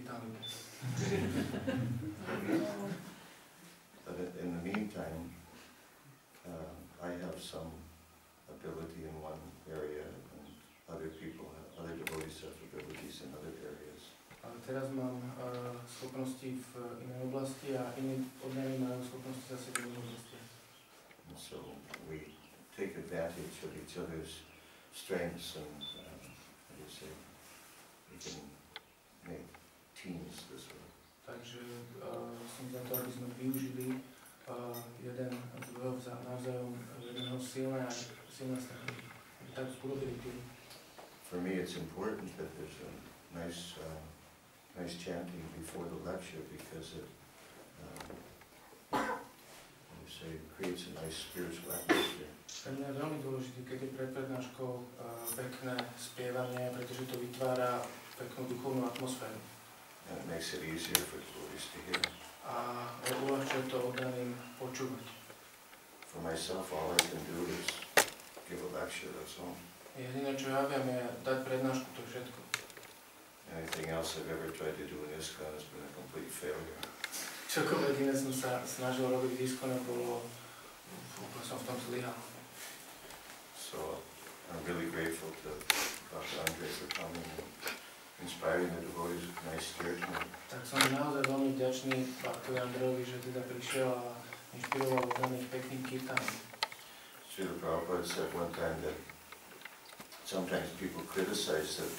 Británie. But in the meantime, I have some ability in one area, and other devotees have abilities in other areas. Ale teraz mám schopnosti v inej oblasti a iní oddaní majú schopnosti zase v inej oblasti. And so we take advantage of each other's strengths, and how do you say, we can make teams this way. Takže som za to, aby sme využili jeden druhého navzájom, jedného silné strany, aby tak spolubili tým. For me, it's important that there's a nice chanting before the lecture, because it creates a nice spiritual atmosphere. Pre mňa je veľmi dôležité, keď je pred prednáškou pekné spievanie, pretože to vytvára peknú duchovnú atmosféru. And it makes it easier for devotees to hear. A uľahčuje to oddaným počúvať. For myself, all I can do is give a lecture, that's all. Jediné, čo ja viem, je dať prednášku, to je všetko. Anything else I've ever tried to do in ISKCON has been a complete failure. Čokoľvek iné som sa snažil robiť v ISKCONe, úplne som v tom zlyhal. So I'm really grateful to Dr. Andre for coming and inspiring the devotees with nice spiritual. Tak som naozaj veľmi vďačný Bhaktovi Andrejovi, že teda prišiel a inšpiroval oddaných pekným kirtánom. Srila Prabhupada said one time that sometimes people criticize that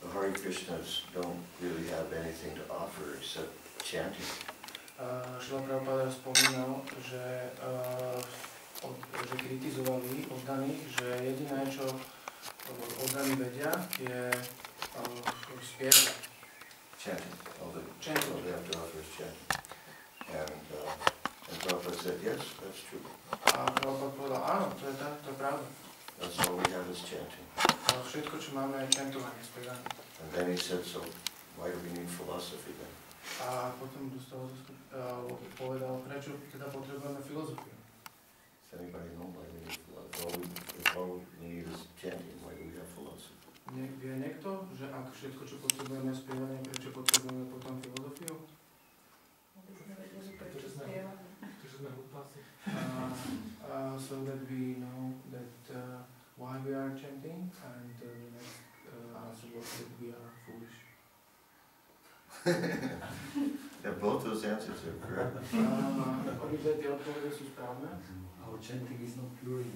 the Hare Krishnas don't really have anything to offer except chanting. Srila Prabhupada spomínal, že kritizovali oddaných, že jediné, čo oddaní vedia, je spievať. Chanting. All they have to offer is chanting. And Prabhupada said, yes, that's true. A Prabhupada povedal, áno, to je pravda. That's all we have is chanting. A všetko, čo máme, je chantovanie, spievanie. And then he said, so why do we need philosophy then? A potom povedal, prečo teda potrebujeme filozofiu. Does anybody know why we need philosophy? If all we need is chanting, why do we have philosophy? Vie niekto, že ak všetko, čo potrebujeme je spievanie, prečo potrebujeme potom filozofiu? So that we know that why we are chanting, and the next answer was that we are foolish. Yeah, both those answers are correct. Obidve tie odpovede sú správne. Our chanting is not pure.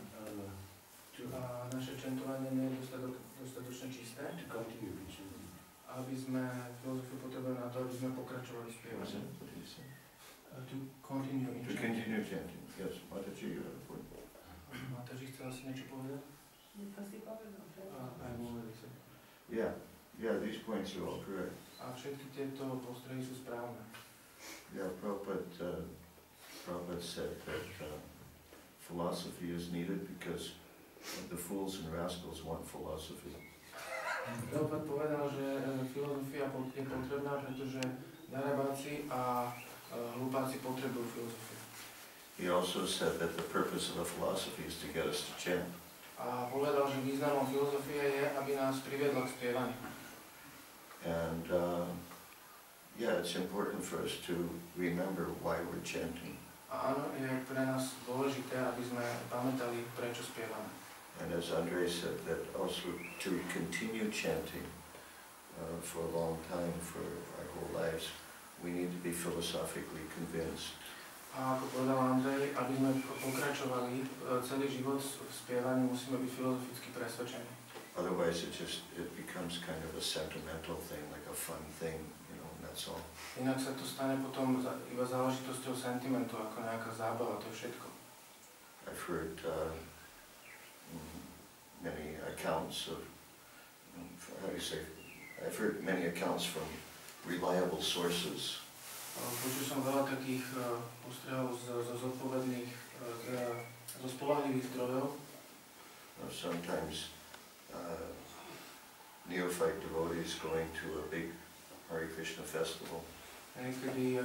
Naše chantovanie nie je dostatočne čisté. To continue with chanting. Aby sme filozofiu potrebujeme na to, aby sme pokračovali spievať. To continue in chanting. To continue chanting, yes. Mataji, you have a point. Mataji, chcela si niečo povedať? Yeah, these points are all correct. A všetky tieto postrehy sú správne. Yeah, Prabhupada said that philosophy is needed because the fools and rascals want philosophy. Prabhupada povedal, že filozofia je potrebná, pretože darebáci a hlupáci potrebujú filozofiu. He also said that the purpose of the philosophy is to get us to chant. A povedal, že významom filozofie je, aby nás priviedla k spievaniu. And it's important for us to remember why we're chanting. A áno, je pre nás dôležité, aby sme pamätali, prečo spievame. And as Andre said, that also to continue chanting for a long time, for our whole lives, we need to be philosophically convinced. A ako povedal Andrej, aby sme pokračovali celý život v spievaní, musíme byť filozoficky presvedčení. Otherwise it becomes kind of a sentimental thing, like a fun thing, and that's all. Inak sa to stane potom iba záležitosťou sentimentu, ako nejaká zábava, to je všetko. I've heard many accounts of, I've heard many accounts from reliable sources. Počul som veľa takých postrehov zo zodpovedných, zo spoľahlivých zdrojov. Sometimes neophyte devotees going to a big Hare Krishna festival. Niekedy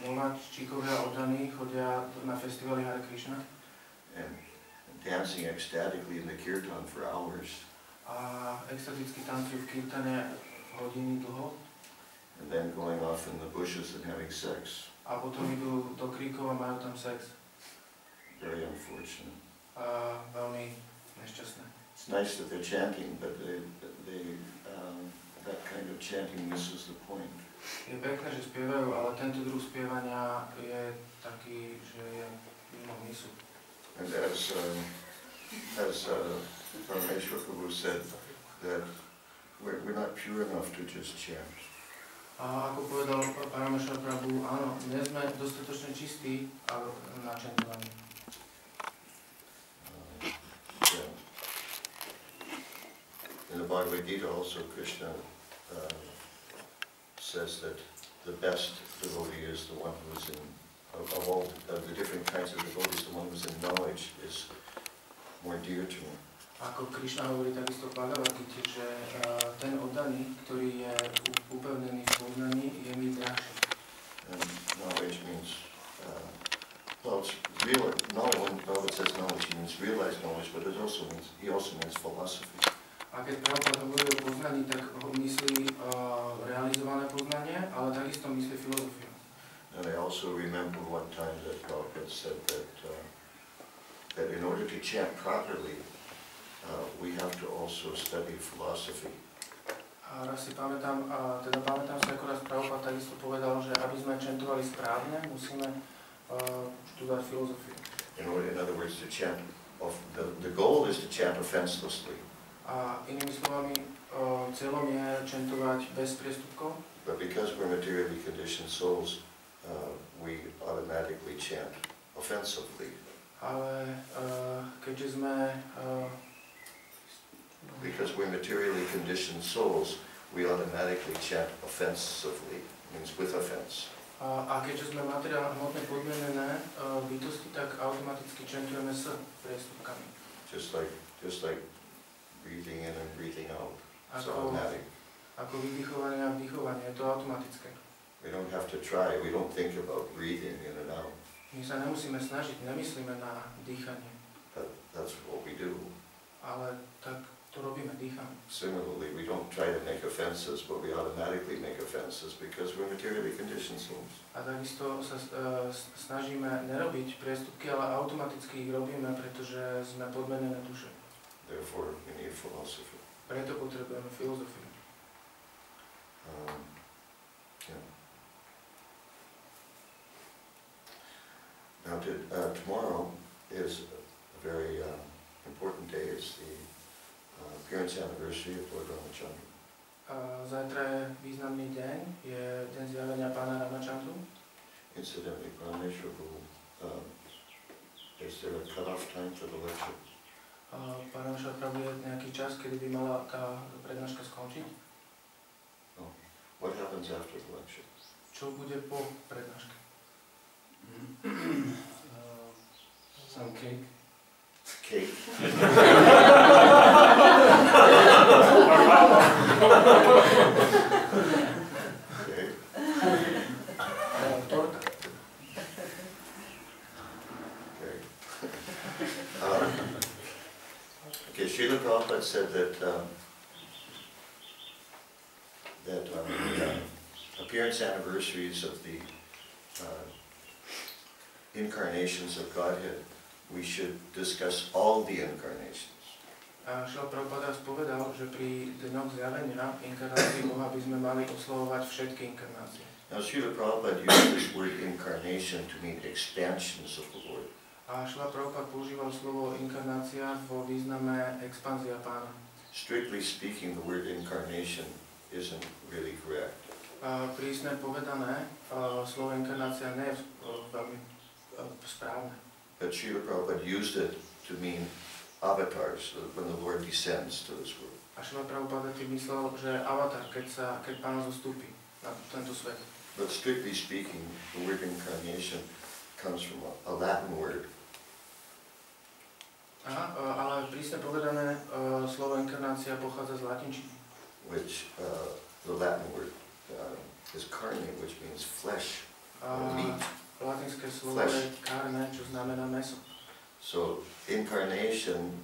nováčikovia oddaní chodia na festivaly Hare Krishna. And dancing ecstatically in the kirtan for hours. A extaticky tancujú v kirtane hodiny dlho. And then going off in the bushes and having sex. A potom idú do kríkov a majú tam sex. Very unfortunate. Veľmi nešťastné. It's nice that they're chanting, but that kind of chanting misses the point. Je pekné, že spievajú, ale tento druh spievania je taký, že je mimo mysu. And as Prabhu said, that we're not pure enough to just chant. A ako povedal Prabhu, áno, nie sme dostatočne čistí na čantovanie. Yeah. In the Bhagavad Gita also Krishna says that the best devotee is the one who is of all the different kinds of devotees, the one who is in knowledge is more dear to me. Ako Krišna hovorí takisto v Bhagavad-gite, že ten oddaný, ktorý je upevnený v poznaní, je mi drahší. And knowledge means, well, it's real. When Prabhu says knowledge, he means realized knowledge, but he also means philosophy. A keď Prabhu hovorí o poznaní, tak ho myslí realizované poznanie, ale takisto myslí filozofiu. And I also remember one time that Prabhu said that in order to chant properly, we have to also study philosophy. A raz si pamätám, pamätám si, ako raz Prabhupada takisto povedal, že aby sme chantovali správne, musíme študovať filozofiu. In other words, the goal is to chant offenselessly. A inými slovami, cieľom je chantovať bez priestupkov. But because we're materially conditioned souls, we automatically chant offensively. Ale keďže sme because we're materially conditioned souls, we automatically chant offensively, means with offense. A keďže sme materiálne hmotne podmienené bytosti, tak automaticky chantujeme s priestupkami. Just like breathing in and breathing out. It's automatic. Ako vydychovanie a vdychovanie, je to automatické. We don't have to try, we don't think about breathing in and out. My sa nemusíme snažiť, nemyslíme na dýchanie. That's what we do. Ale tak to robíme, dýchame. Similarly, we don't try to make offenses, but we automatically make offenses because we're materially conditioned souls. A takisto sa snažíme nerobiť priestupky, ale automaticky ich robíme, pretože sme podmenené duše. Therefore, we need philosophy. Preto potrebujeme filozofiu. Yeah. Now, tomorrow is a very important day. It's the appearance anniversary of Lord Ramachandra. Zajtra je významný deň, je deň zjavenia pána Ramachandru. Incidentally, is there a cut-off time for the lecture? Pán Prabhu, je nejaký čas, kedy by mala tá prednáška skončiť? No. What happens after the lecture? Čo bude po prednáške? Some cake. Cake. Okay. Torta. Okay, Srila Prabhupada said that appearance anniversaries of the incarnations of Godhead, we should discuss all the incarnations. A Srila Prabhupada spovedal, že pri dňoch zjavenia inkarnácií Boha by sme mali oslovovať všetky inkarnácie. Now, Srila Prabhupada used this word incarnation to mean expansions of the Lord. A Srila Prabhupada používal slovo inkarnácia vo význame expanzia pána. Strictly speaking, the word incarnation isn't really correct. Prísne povedané, slovo inkarnácia nie je veľmi správne. But Srila Prabhupada used it to mean avatars, when the Lord descends to this world. A Srila Prabhupada tým myslel, že avatar, keď Pán zostúpi na tento svet. But strictly speaking, the word incarnation comes from a Latin word. Aha, ale prísne povedané, slovo inkarnácia pochádza z latinčiny. Which, the Latin word is carne, which means flesh, meat. Latinské slovo je carne, čo znamená meso. So, incarnation,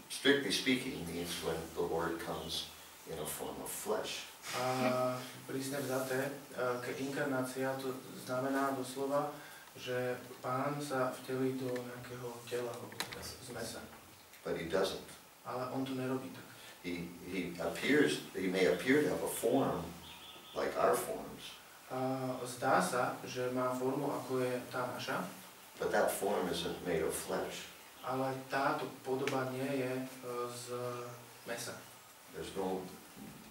strictly speaking, means when the Lord comes in a form of flesh. A prísne vzaté, keď inkarnácia to znamená doslova, že Pán sa vtelí do nejakého tela, z mesa. But he doesn't. Ale on to nerobí tak. He may appear to have a form like our forms. Zdá sa, že má formu, ako je tá naša. But that form isn't made of flesh. Ale táto podoba nie je z mesa. There's no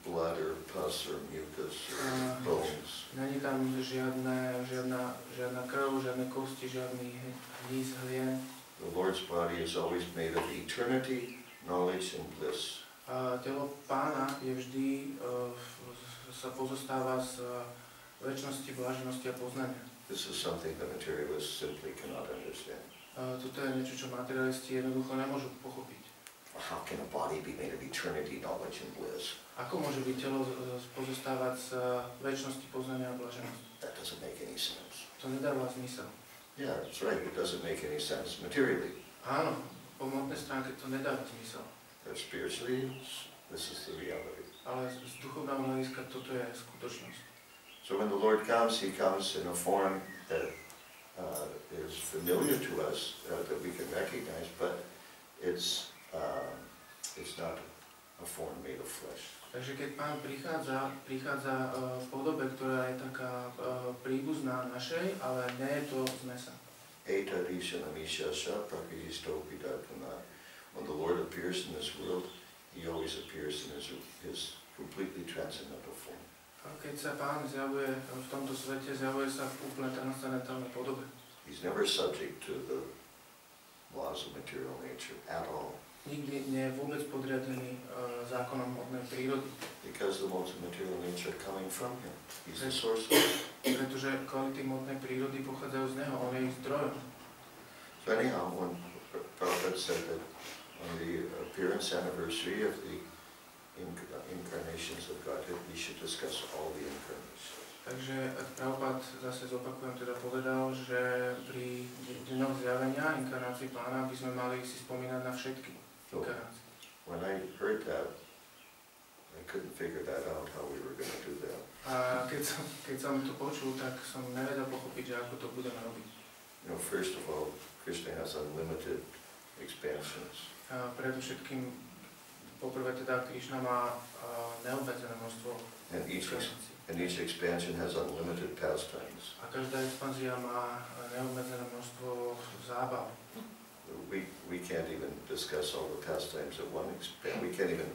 blood or pus or mucus or bones. Není tam žiadna krv, žiadne kosti, žiadny hníz, hlien. The Lord's body is always made of eternity, knowledge, and bliss. Telo Pána je vždy, sa pozostáva z večnosti, blaženosti a poznania. This is something the materialists simply cannot understand. Toto je niečo, čo materialisti jednoducho nemôžu pochopiť. How can a body be made of eternity, knowledge, and bliss? Ako môže byť telo pozostávať z večnosti, poznania a blaženosti? That doesn't make any sense. To nedáva zmysel. Yeah, that's right. It doesn't make any sense materially. Áno, po hmotnej stránke to nedáva zmysel. But spiritually, this is the reality. Ale z duchovného hľadiska toto je skutočnosť. So when the Lord comes, He comes in a form that is familiar to us, that we can recognize, but it's not a form made of flesh. Takže keď Pán prichádza v podobe, ktorá je taká príbuzná našej, ale nie je to z mesa. When the Lord appears in this world, He always appears in His completely transcendental form. Keď sa Pán zjavuje v tomto svete, zjavuje sa v úplne transcendentálnej podobe. He's never subject to the laws of material nature at all. Nikdy nie je vôbec podriadený zákonom hmotnej prírody. Because the modes of material nature are coming from Him. He's the source of it. Pretože kvality hmotnej prírody pochádzajú z Neho, On je ich zdrojom. So anyhow, when Prabhu said that on the appearance anniversary of the incarnations of Godhead, we should discuss all the incarnations. Takže Prabhupada zase zopakujem, teda povedal, že pri dňoch zjavenia inkarnácií Pána by sme mali si spomínať na všetky inkarnácie. When I heard that, I couldn't figure that out, how we were going to do that. A keď som to počul, tak som nevedel pochopiť, že ako to budeme robiť. You know, first of all, Krišna has unlimited expansions. Predovšetkým, poprvé teda Krišna má neobmedzené množstvo inkarnácií. And each expansion has unlimited pastimes. A každá expanzia má neobmedzené množstvo zábav. We can't even discuss all the pastimes of one expansion. We can't even,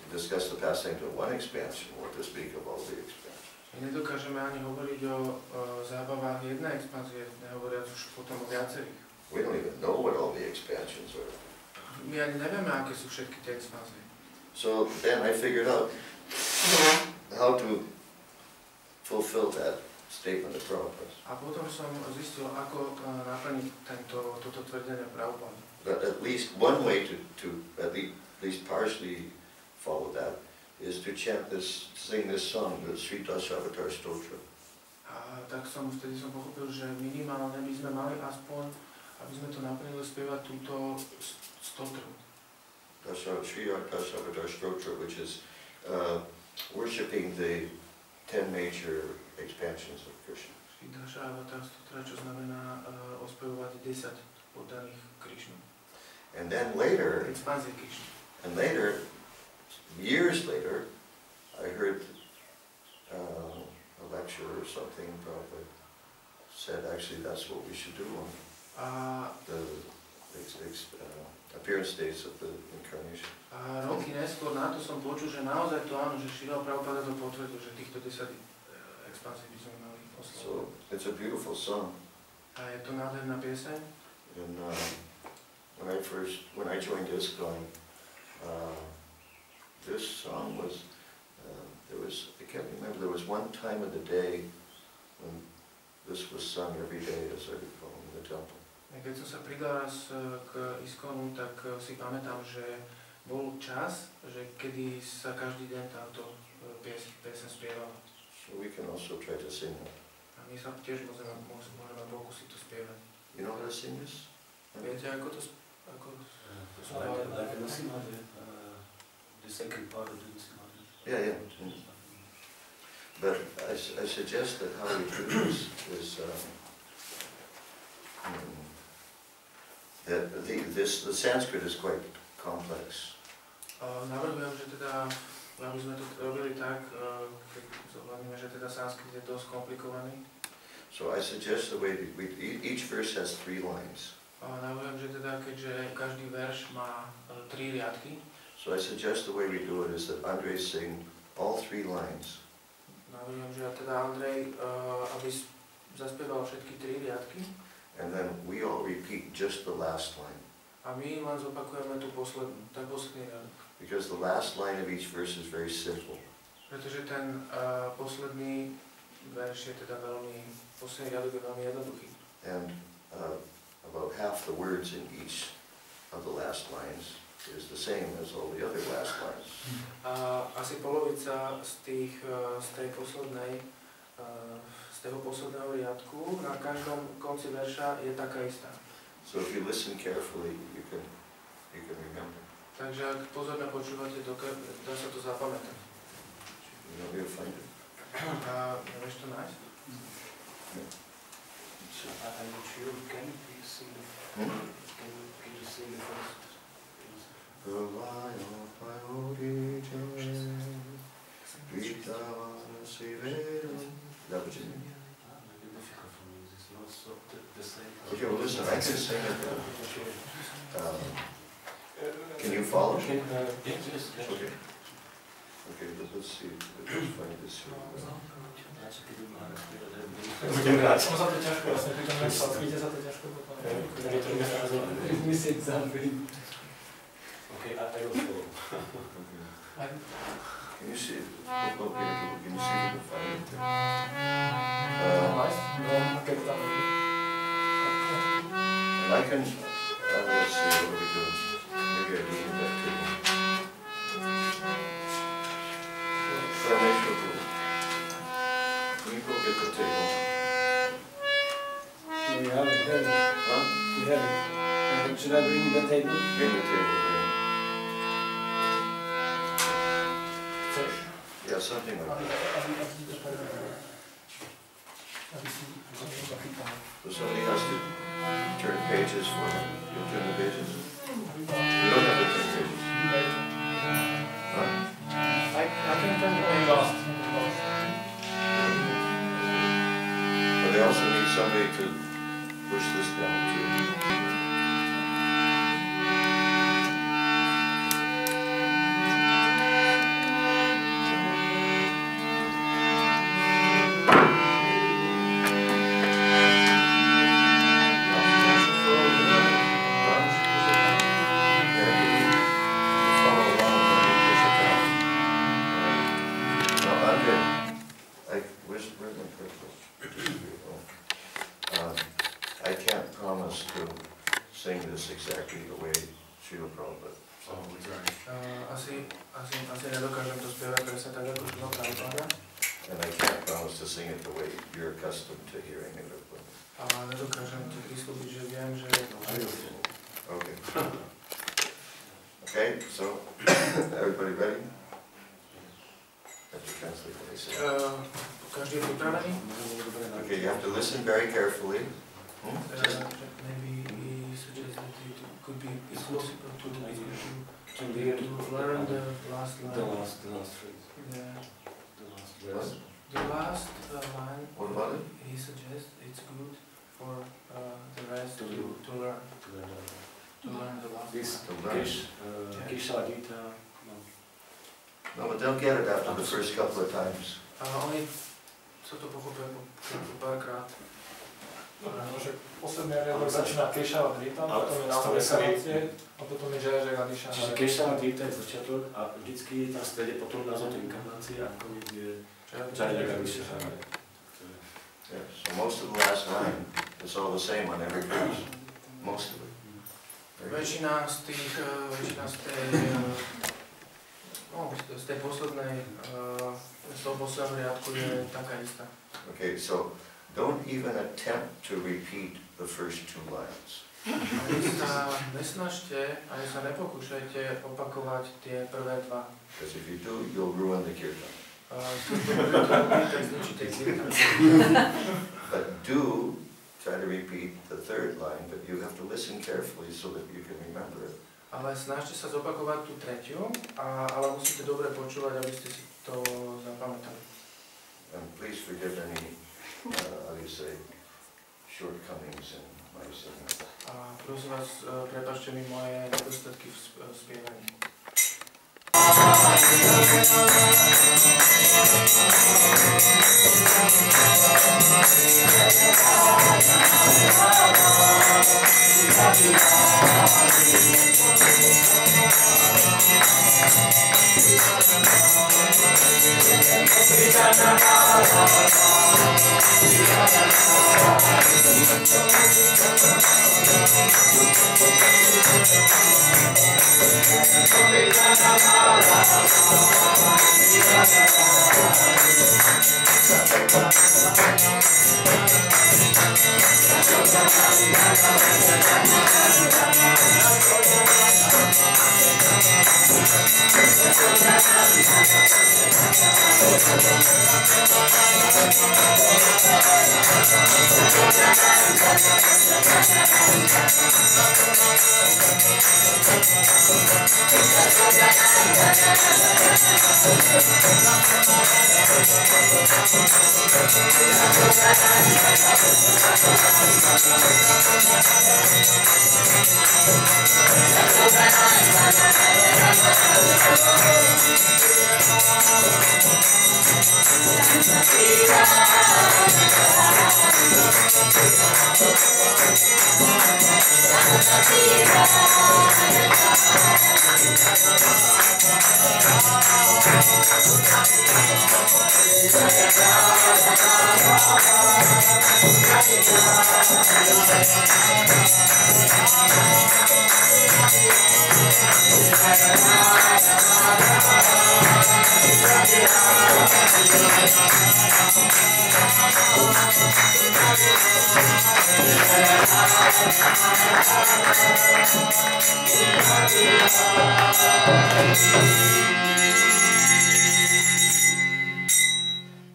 discuss the pastimes of one expansion, or to speak of all the expansions. Nedokážeme ani hovoriť o zábavách jednej expanzie, nehovoriac už potom o viacerých. We don't even know what all the expansions are. My ani nevieme, aké sú všetky tie expanzie. So then I figured out how to fulfill that statement of Prabhupada. A potom som zistil, ako naplniť toto tvrdenie Prabhupada. But at least one way to at least partially follow that is to sing this song, the Sri Dasavatar Stotra. A tak vtedy som pochopil, že minimálne by sme mali aspoň, aby sme to naplnili, spievať túto stotru. Sri Dasavatar Stotra, which is worshipping the 10 major expansions of Krishna. Sri Dasavatar Stotra, čo znamená ospevovať 10 poddaných Krišnu. And then later, Expanzie Krišny. and later, years later, I heard a lecture or something probably said actually that's what we should do on the appearance days of the incarnation. A roky neskôr na to som počul, že naozaj to áno, že Šrila Prabhupada to potvrdil, že týchto 10 expanzií by sme mali oslavovať. So it's a beautiful song. A je to nádherná pieseň. And when I joined ISKCON, this song was, I can't remember, there was one time of the day when this was sung every day, as I recall, in the temple. Keď som sa pridal raz k ISKCONu, tak si pamätám, že bol čas, že kedy sa každý deň táto pieseň spievala. So we can also try to sing it. A my sa tiež môžeme pokúsiť to spievať. You know how to sing this? Viete, ako to spievať? Like in the Simhade, the second part of the Simhade. Yeah. But I suggest that how we do this is that the Sanskrit is quite complex. Navrhujem, že teda, aby sme to robili tak, keď zohľadníme, že teda sanskrit je dosť komplikovaný. So I suggest the way each verse has 3 lines. Navrhujem, že teda, keďže každý verš má 3 riadky. So I suggest the way we do it is that Andrei sing all 3 lines. Navrhujem, že teda Andrej, aby zaspieval všetky 3 riadky. And then we all repeat just the last line. A my len zopakujeme ten posledný riadok. Because the last line of each verse is very simple. Pretože ten posledný verš je teda posledný riadok je veľmi jednoduchý. And about half the words in each of the last lines is the same as all the other last lines. A asi polovica z toho posledného riadku na každom konci verša je taká istá. So if you listen carefully, you can remember. Takže ak pozorne počúvate, dá sa to zapamätať. You know where to find it. A nevieš to nájsť? I'm not sure. Can you please sing the Can you sing the first? Okay, well listen, I can sing it. Can you follow? Yes. Okay. Okay, let's see. Let's find this here. Budem rád. Som sa to ťažko, vlastne pri tom sanskríte sa to ťažko potom. Myslieť závery. Okay, I will follow. Can you see? Okay, can you see the fire? And I can. Let's see. What are we doing? Maybe I do need that table. Can you go get the table? We have it. Huh? We have it. Should I bring the table? Bring the table there. Yeah, something like that. So somebody has to turn pages for him. You'll turn the pages? You don't have to turn pages. Huh? I can turn the page. But they also need somebody to push this down too. I can't promise to sing this exactly the way Srila Prabhupada. Asi nedokážem to spievať presne tak, ako Srila Prabhupada. And I can't promise to sing it the way you're accustomed to hearing it. A nedokážem ti prislúbiť, že viem, že... Okay. Okay, so everybody ready? I have to translate what I say. Každý je pripravený? Okay, you have to listen very carefully. Maybe he suggests that it could be possible to learn the last line. The last phrase. Yeah. The last verse. The last line. What about it? He suggests it's good for the rest to learn. To learn the last line. Krišna Gita. No, but they'll get it after the first couple of times. Oni sa to pochopia po párkrát. Že posledný riadok začína Krišna Gita, potom je náhodné sarácie a potom je Jaya Jagadiša. Čiže Krišna Gita je začiatok a vždycky tam v strede potom názov tej inkarnácie a koniec je Jaya Jagadiša. Yeah, so most of the last line is all the same on every verse. Most of it. Väčšina z tej poslednej, z toho posledného riadku je taká istá. Okay, so don't even attempt to repeat the first 2 lines. Ani sa nesnažte, ani sa nepokúšajte opakovať tie prvé 2. Because if you do, you'll ruin the kirtan. But do try to repeat the third line, but you have to listen carefully so that you can remember it. Ale snažte sa zopakovať tú tretiu, ale musíte dobre počúvať, aby ste si to zapamätali. And please forgive any, how do you say, shortcomings in my singing. A prosím vás, prepáčte mi moje nedostatky v spievaní.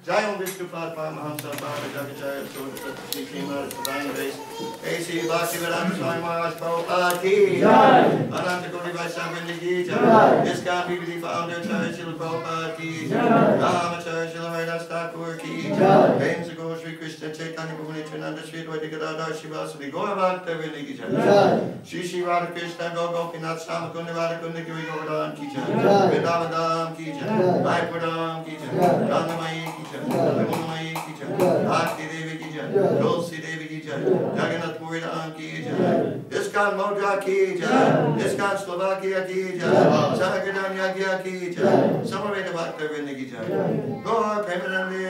Jayam Vishnupad Paramahamsa Bhagavajaya Sodha Srimad Divine Grace A.C. Bhaktivedanta Swami Maharaj Prabhupada Ki Ananta Koti Vaishnava Ki Jai ISKCON PBD Founder Acharya Srila Prabhupada Ki Rama Acharya Srila Haridas Thakur Ki Prem Sago Shri Krishna Chaitanya Prabhu Nityananda Shri Advaita Gadadhar Shivasadi Gaura Bhakta Vrinda Ki Jai Shri Shri Radha Krishna Gopinath Samakunda Radhakunda Giri Govardhan Ki Jai Vrindavadam Ki Jai Maipurdam Ki Jai Rangamayi Ki Jai Ramanamayi Ki Jai Bhakti Devi Ki Jai Tulsi Devi Ki Jai Jagannath Puri Dham Ki Jai ISKCON Modra Ki Jai ISKCON Slovakia Ki Jai Sanagadanya Ki Jai Samaveda Bhakta Vrinda Ki Jai Gaur Premanandi.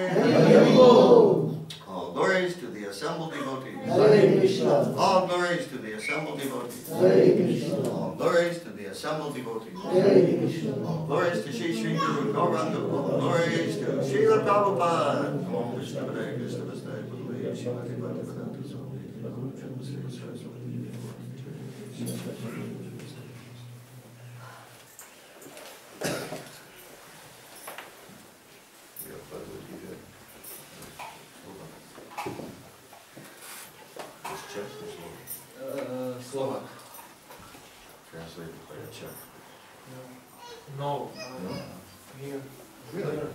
All glories to the assembled devotees. Hare Krishna. All glories to the assembled devotees. Hare Krishna. All glories to the assembled devotees. Hare Krishna. All glories to Shri Shri Guru Gauranga. All glories to Srila Prabhupada. Om Krishna Hare Krishna Vasudaya Bhutale Shrimati Bhaktivedanta Swami Saraswati Slovak. Translated by a Czech. No. No? Here. Really?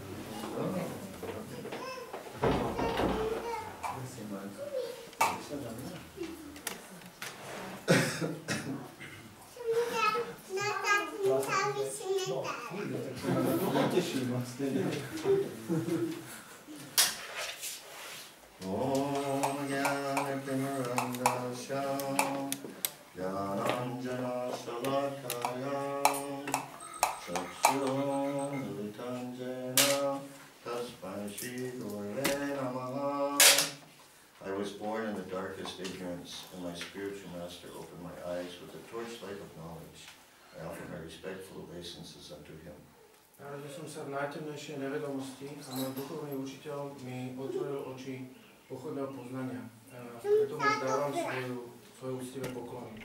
Om Jnana-Timirandasya Jnananjana-Shalakaya Chakshur-Militanjana Tasmai Shri-Gurave Namaha. I was born in the darkest ignorance, and my spiritual master opened my eyes with the torchlight of knowledge. I offer my respectful obeisances unto him. Narodil som sa v najtemnejšej nevedomosti a môj duchovný učiteľ mi otvoril oči pochodného poznania. Preto mu dávam svoje úctivé poklony.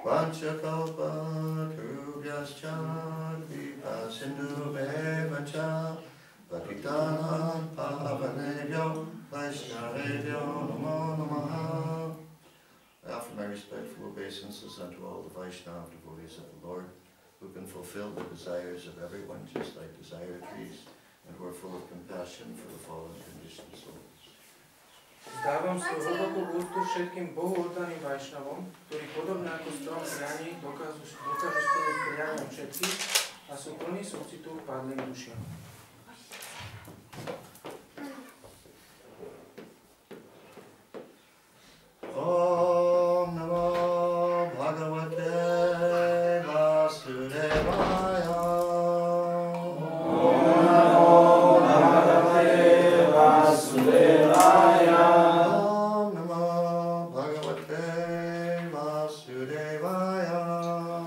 Vanchakalpa Trubhyascha Vipasya Sindhu Bevacha Patitanam Pavanebhyo Vaishnavebhyo Namo Namaha. I offer my respectful obeisances unto all the Vaishnava devotees of the Lord, who can fulfill the desires of everyone just like desire trees, and who are full of compassion for the fallen conditioned souls. Zdávam svoju hlbokú úctu všetkým Bohu oddaným Vajšnavom, ktorí podobne ako strom prianí dokážu splniť priania všetkých a sú plní súcitu k padlým dušiam. Om Namo Bhagavate Vasudevaya. Om Namo Bhagavate Vasudevaya. Om Namo Bhagavate Vasudevaya.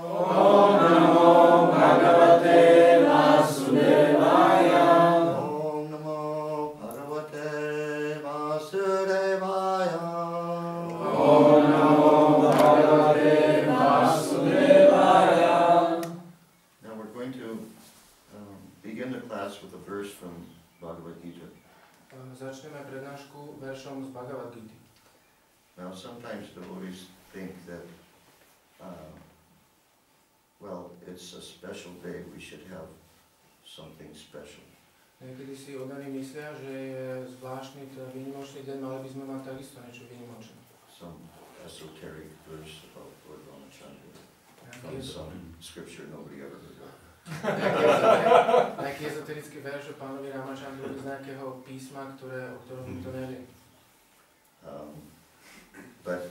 Om Namo Bhagavate Vasudevaya. Om Namo Bhagavate Vasudevaya. Om Namo Bhagavate Vasudevaya. Now we're going to begin the class with a verse from Bhagavad Gita. Začneme prednášku veršom z Bhagavad Gity. Now sometimes devotees think that, well, it's a special day, we should have something special. Niekedy si oddaní myslia, že je zvláštny, výnimočný deň, mali by sme mať takisto niečo výnimočné. Some esoteric verse about Lord Ramachandra from some scripture nobody ever heard of. Nejaký ezoterický verš o pánovi Ramachandrovi z nejakého písma, o ktorom nikto nevie. But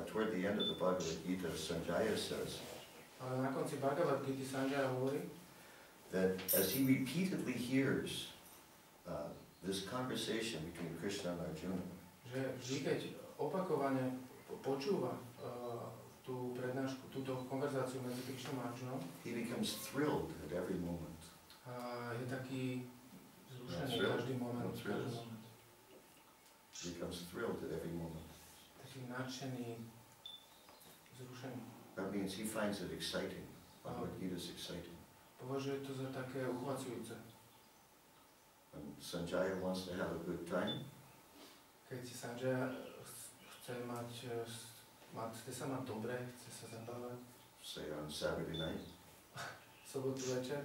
toward the end of the Bhagavad Gita, Sanjaya says Ale na konci Bhagavad Gita Sanjaya hovorí, that as he repeatedly hears this conversation between Krishna and Arjuna, že vždy, keď opakovane počúva tú prednášku, túto konverzáciu medzi Krišnom a Arjunom, he becomes thrilled at every moment. Je taký zrušený každý moment. He becomes thrilled at every moment. Taký nadšený, zrušený. That means he finds it exciting. Bhagavad Gita is exciting. Považuje to za také uchvacujúce. And Sanjaya wants to have a good time. Keď si Sanjaya chce sa mať dobre, chce sa zabávať. Say on Saturday night. Sobotu večer.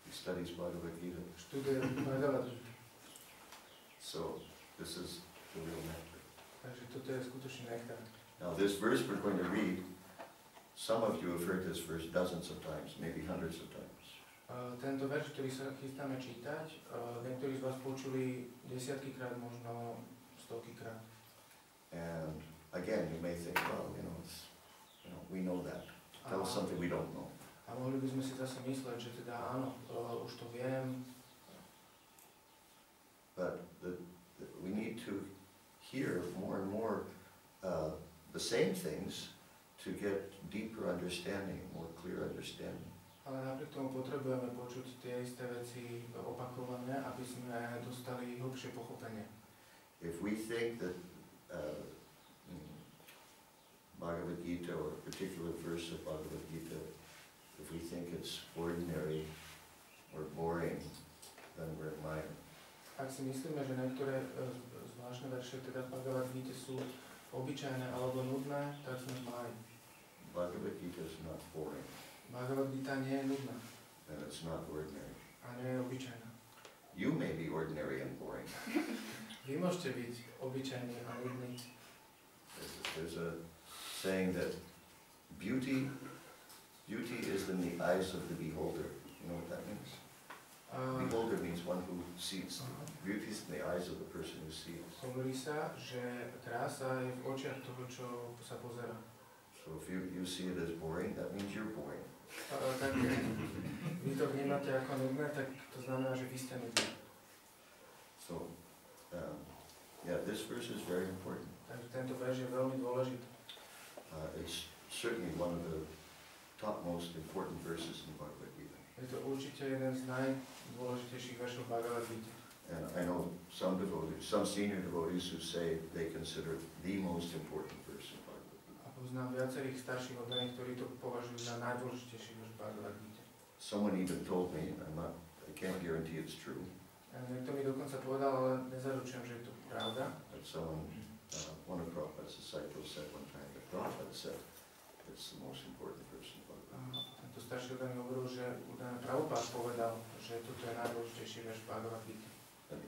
He studies Bhagavad Gita. Študuje Bhagavad Gita. So this is the real nectar. Takže toto je skutočný nektár. Now this verse we're going to read, some of you have heard this verse dozens of times, maybe hundreds of times. Tento verš, ktorý sa chystáme čítať, niektorí z vás počuli desiatkykrát, možno stovkykrát. And again, you may think, well, we know that. Tell us something we don't know. A mohli by sme si zase mysleť, že teda áno, už to viem. But we need to hear more and more the same things to get deeper understanding, more clear understanding. Ale napriek tomu potrebujeme počuť tie isté veci opakované, aby sme dostali hlbšie pochopenie. If we think that Bhagavad Gita or a particular verse of Bhagavad Gita, if we think it's ordinary or boring, then we're in Maya. Ak si myslíme, že niektoré zvláštne verše teda v Bhagavad Gita sú obyčajné alebo nudné, tak sme v Maji. Bhagavad Gita is not boring. Bhagavad Gita nie je nudná. And it's not ordinary. A nie je obyčajná. You may be ordinary and boring. Vy môžete byť obyčajní a nudní. There's a saying that beauty is in the eyes of the beholder. You know what that means? Beholder means one who sees. Beauty is in the eyes of the person who sees. Hovorí sa, že krása je v očiach toho, čo sa pozerá. So if you see it as boring, that means you're boring. Tak vy to vnímate ako nudné, tak to znamená, že vy ste nudní. So, yeah, this verse is very important. Takže tento verš je veľmi dôležitý. It's certainly one of the topmost important verses in Bhagavad Gita. Je to určite jeden z najdôležitejších veršov Bhagavad Gita. And I know some devotees, some senior devotees who say they consider it the most important verse in Bhagavad Gita. A poznám viacerých starších oddaných, ktorí to považujú za najdôležitejší verš Bhagavad Gita. someone even told me, I can't guarantee it's true. Niekto mi dokonca povedal, ale nezaručujem, že je to pravda. But someone, one of Prabhupada's disciples said one time that Prabhupada said it's the most important verse in Bhagavad Gita. Tento starší ľudia mi hovoril, že Prabhupada povedal, že toto je najdôležitejší verš Bhagavad Gita. And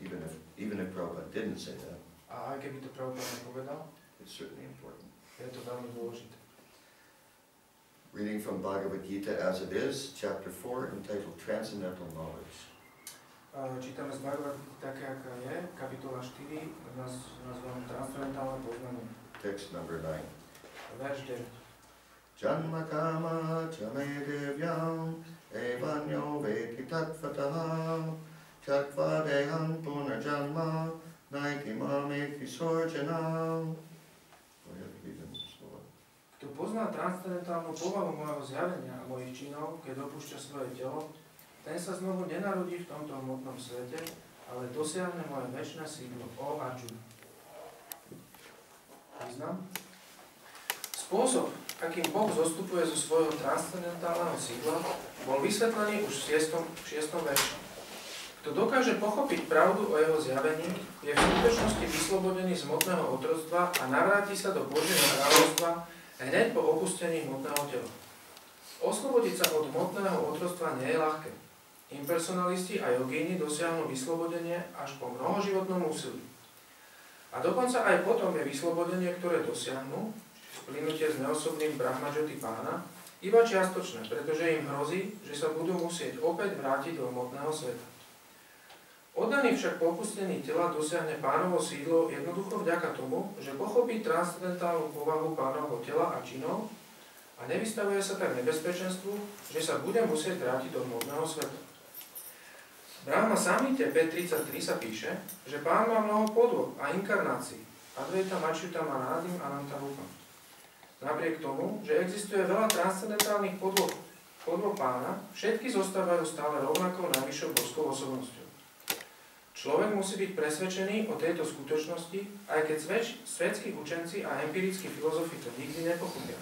even if Prabhupada didn't say that, a aj keby to Prabhupada nepovedal, it's certainly important. je to veľmi dôležité. Reading from Bhagavad Gita as it is, chapter 4, entitled Transcendental Knowledge. Čítame z Bhagavad Gita také, aká je, kapitola 4, nazvaná Transcendentálne poznanie. Text number 9. Verš 9. Janma kama chame devyam evanyo veti tattvataha chatva deham punarjanma naiti mameti sorjanam. Kto pozná transcendentálnu povahu môjho zjavenia a mojich činov, keď opúšťa svoje telo, ten sa znovu nenarodí v tomto hmotnom svete, ale dosiahne moje večné sídlo. O Arjuna. Význam? Spôsob, akým Boh zostupuje zo svojho transcendentálneho sídla, bol vysvetlený už v 6. verši. Kto dokáže pochopiť pravdu o jeho zjavení, je v skutočnosti vyslobodený z hmotného otroctva a navráti sa do Božieho kráľovstva hneď po opustení hmotného tela. Oslobodiť sa od hmotného otroctva nie je ľahké. Impersonalisti a jogíni dosiahnu vyslobodenie až po mnohoživotnom úsilí. A dokonca aj potom je vyslobodenie, ktoré dosiahnu, splynutie s neosobným brahmadžoti pána, iba čiastočné, pretože im hrozí, že sa budú musieť opäť vrátiť do hmotného sveta. Oddaný však po opustení tela dosiahne pánovo sídlo jednoducho vďaka tomu, že pochopí transcendentálnu povahu pánovho tela a činov a nevystavuje sa tak nebezpečenstvu, že sa bude musieť vrátiť do hmotného sveta. V Brahma Samhite 5.33 sa píše, že pán má mnoho podôb a inkarnácií, Advaita Achyuta Anadim Ananta Rupam. Napriek tomu, že existuje veľa transcendentálnych podôb pána, všetky zostávajú stále rovnakou najvyššou božskou osobnosťou. Človek musí byť presvedčený o tejto skutočnosti, aj keď svetskí učenci a empirickí filozofi to nikdy nepochopia.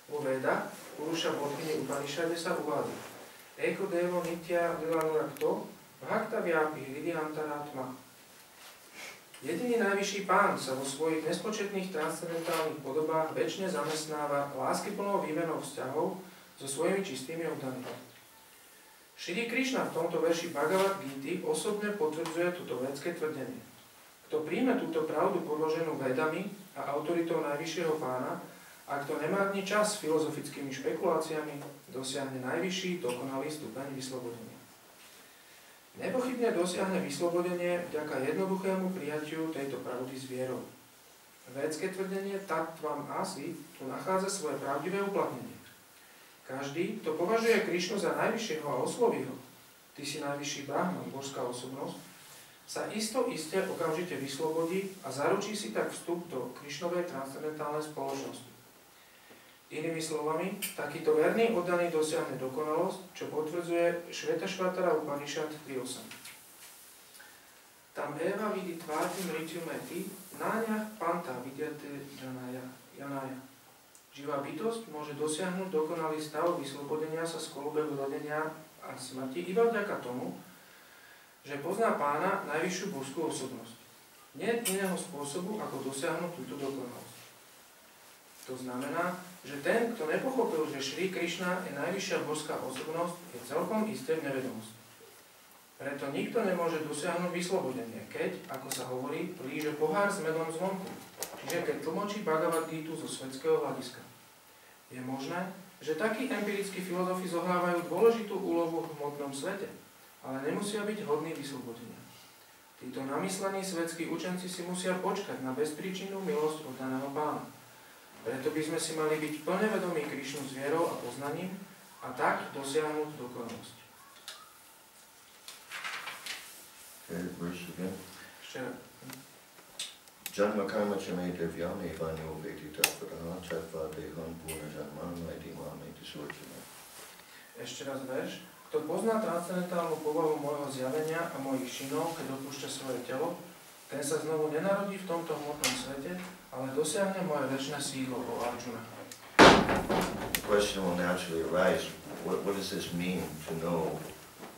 Vo Veda, Purusha Bodhini Upanishade sa uvádza Eko devo nitya vilanurakto bhakta vyapi hridyantaratma. Jediný najvyšší pán sa vo svojich nespočetných transcendentálnych podobách večne zamestnáva láskyplnou výmenou vzťahov so svojimi čistými oddanými. Šri Krišna v tomto verši Bhagavad Gity osobne potvrdzuje toto vedské tvrdenie. Kto príjme túto pravdu podloženú vedami a autoritou najvyššieho pána, a kto nemárni čas s filozofickými špekuláciami, dosiahne najvyšší dokonalý stupeň vyslobodenia. Nepochybne dosiahne vyslobodenie vďaka jednoduchému prijatiu tejto pravdy s vierou. Védske tvrdenie Tattvam Asi tu nachádza svoje pravdivé uplatnenie. Každý, kto považuje Krišnu za najvyššieho a osloví ho, ty si najvyšší Brahman, božská osobnosť, sa iste okamžite vyslobodí a zaručí si tak vstup do Krišnovej transcendentálnej spoločnosti. Inými slovami, takýto verný oddaný dosiahne dokonalosť, čo potvrdzuje Švetashvatara Upanishad 3.8. Tam Eva vidi tvártim rityumeti, náňach panta vidyate janaya. Živá bytosť môže dosiahnuť dokonalý stav vyslobodenia sa z kolobehu rodenia a smrti iba vďaka tomu, že pozná pána najvyššiu božskú osobnosť. Nie je iného spôsobu, ako dosiahnuť túto dokonalosť. To znamená, že ten, kto nepochopil, že Šri Krišna je najvyššia božská osobnosť, je celkom isté v nevedomosti. Preto nikto nemôže dosiahnuť vyslobodenie, keď, ako sa hovorí, líže pohár s medom zvonku, čiže keď tlmočí Bhagavad Gitu zo svetského hľadiska. Je možné, že takí empirickí filozofi zohrávajú dôležitú úlohu v hmotnom svete, ale nemusia byť hodní vyslobodenia. Títo namyslení svetskí učenci si musia počkať na bezpríčinnú milosť od daného pána. Preto by sme si mali byť plne vedomí Krišnu s vierou a poznaním a tak dosiahnuť dokonalosť. Ešte raz. Janma karma chame devyam evanyo veti tattvataha chatva deham punarjanma naiti mameti sorjanam. Ešte raz verš. Kto pozná transcendentálnu povahu môjho zjavenia a mojich činov, keď opúšťa svoje telo, ten sa znovu nenarodí v tomto hmotnom svete, ale dosiahne moje večné sídlo, o Arjuna. The question will naturally arise, what does this mean to know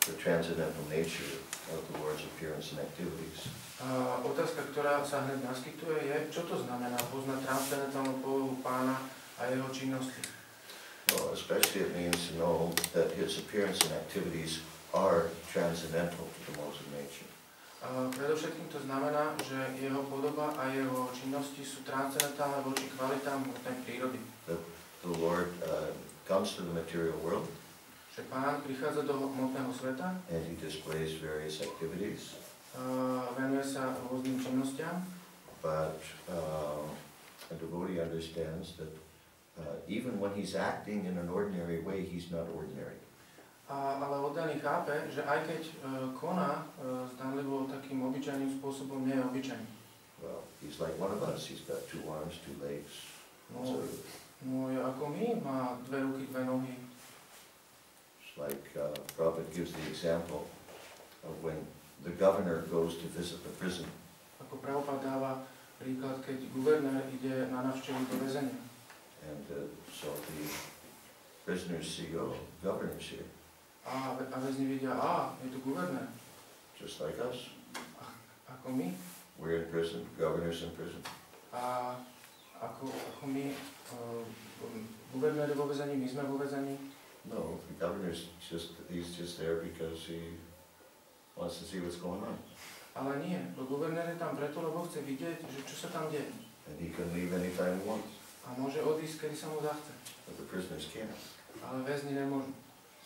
the transcendental nature of the Lord's appearance and activities? Otázka, ktorá sa hneď naskytuje, je, čo to znamená poznať transcendentálnu polohu Pána a jeho činnosti. Well, especially it means to know that his appearance and activities are transcendental to the modes of nature. Predovšetkým to znamená, že jeho podoba a jeho činnosti sú transcendentálne voči kvalitám hmotnej prírody. The Lord comes to the material world. Že Pán prichádza do hmotného sveta. And he displays various activities. Venuje sa rôznym činnostiam. But a devotee understands that even when he's acting in an ordinary way, he's not ordinary. Ale oddaný chápe, že aj keď koná zdanlivo takým obyčajným spôsobom, nie je obyčajný. Well, he's like one of us. He's got 2 arms, 2 legs. No je ako my, má 2 ruky, 2 nohy. It's like Prabhu gives the example of when the governor goes to visit the prison. Ako Prabhu dáva príklad, keď guvernér ide na návštevu do väzenia. And so the prisoners see, oh, governor's here. A väzni vidia, je tu guvernér. Just like us. Ako my. We're in prison, governor's in prison. A ako my, guvernér je vo väzení, my sme vo väzení. No, the governor's he's just there because he wants to see what's going on. Ale nie, guvernér je tam preto, lebo chce vidieť, že čo sa tam deje. And he can leave anytime he wants. A môže odísť, kedy sa mu zachce. But the prisoners can't. Ale väzni nemôžu.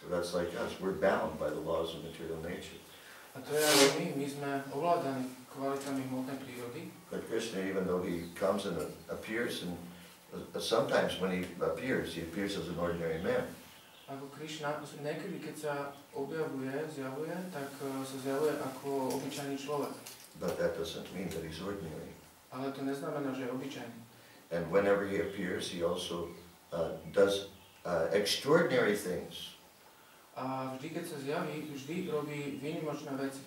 So that's like us. We're bound by the laws of material nature. A to je aj my sme ovládaní kvalitami hmotnej prírody. But Krishna, even though he comes and appears, and sometimes when he appears as an ordinary man. Ako Krišna, niekedy keď sa zjavuje, tak sa zjavuje ako obyčajný človek. But that doesn't mean that he's ordinary. Ale to neznamená, že je obyčajný. And whenever he appears, he also does extraordinary things. A vždy, keď sa zjaví, vždy robí výnimočné veci.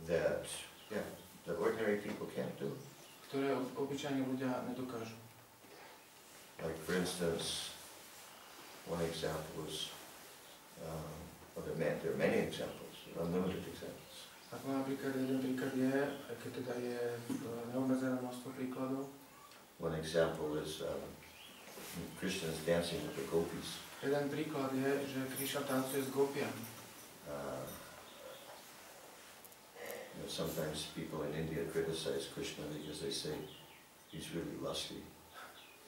That ordinary people can't do. Ktoré obyčajní ľudia nedokážu. Like for instance, one example is, there are many examples, unlimited examples. Ako napríklad jeden príklad je, aj keď teda je neobmedzené množstvo príkladov. One example is Krishna is dancing with the gopis. Jeden príklad je, že Krišna tancuje s gopiami. Sometimes people in India criticize Krishna because they say he's really lusty.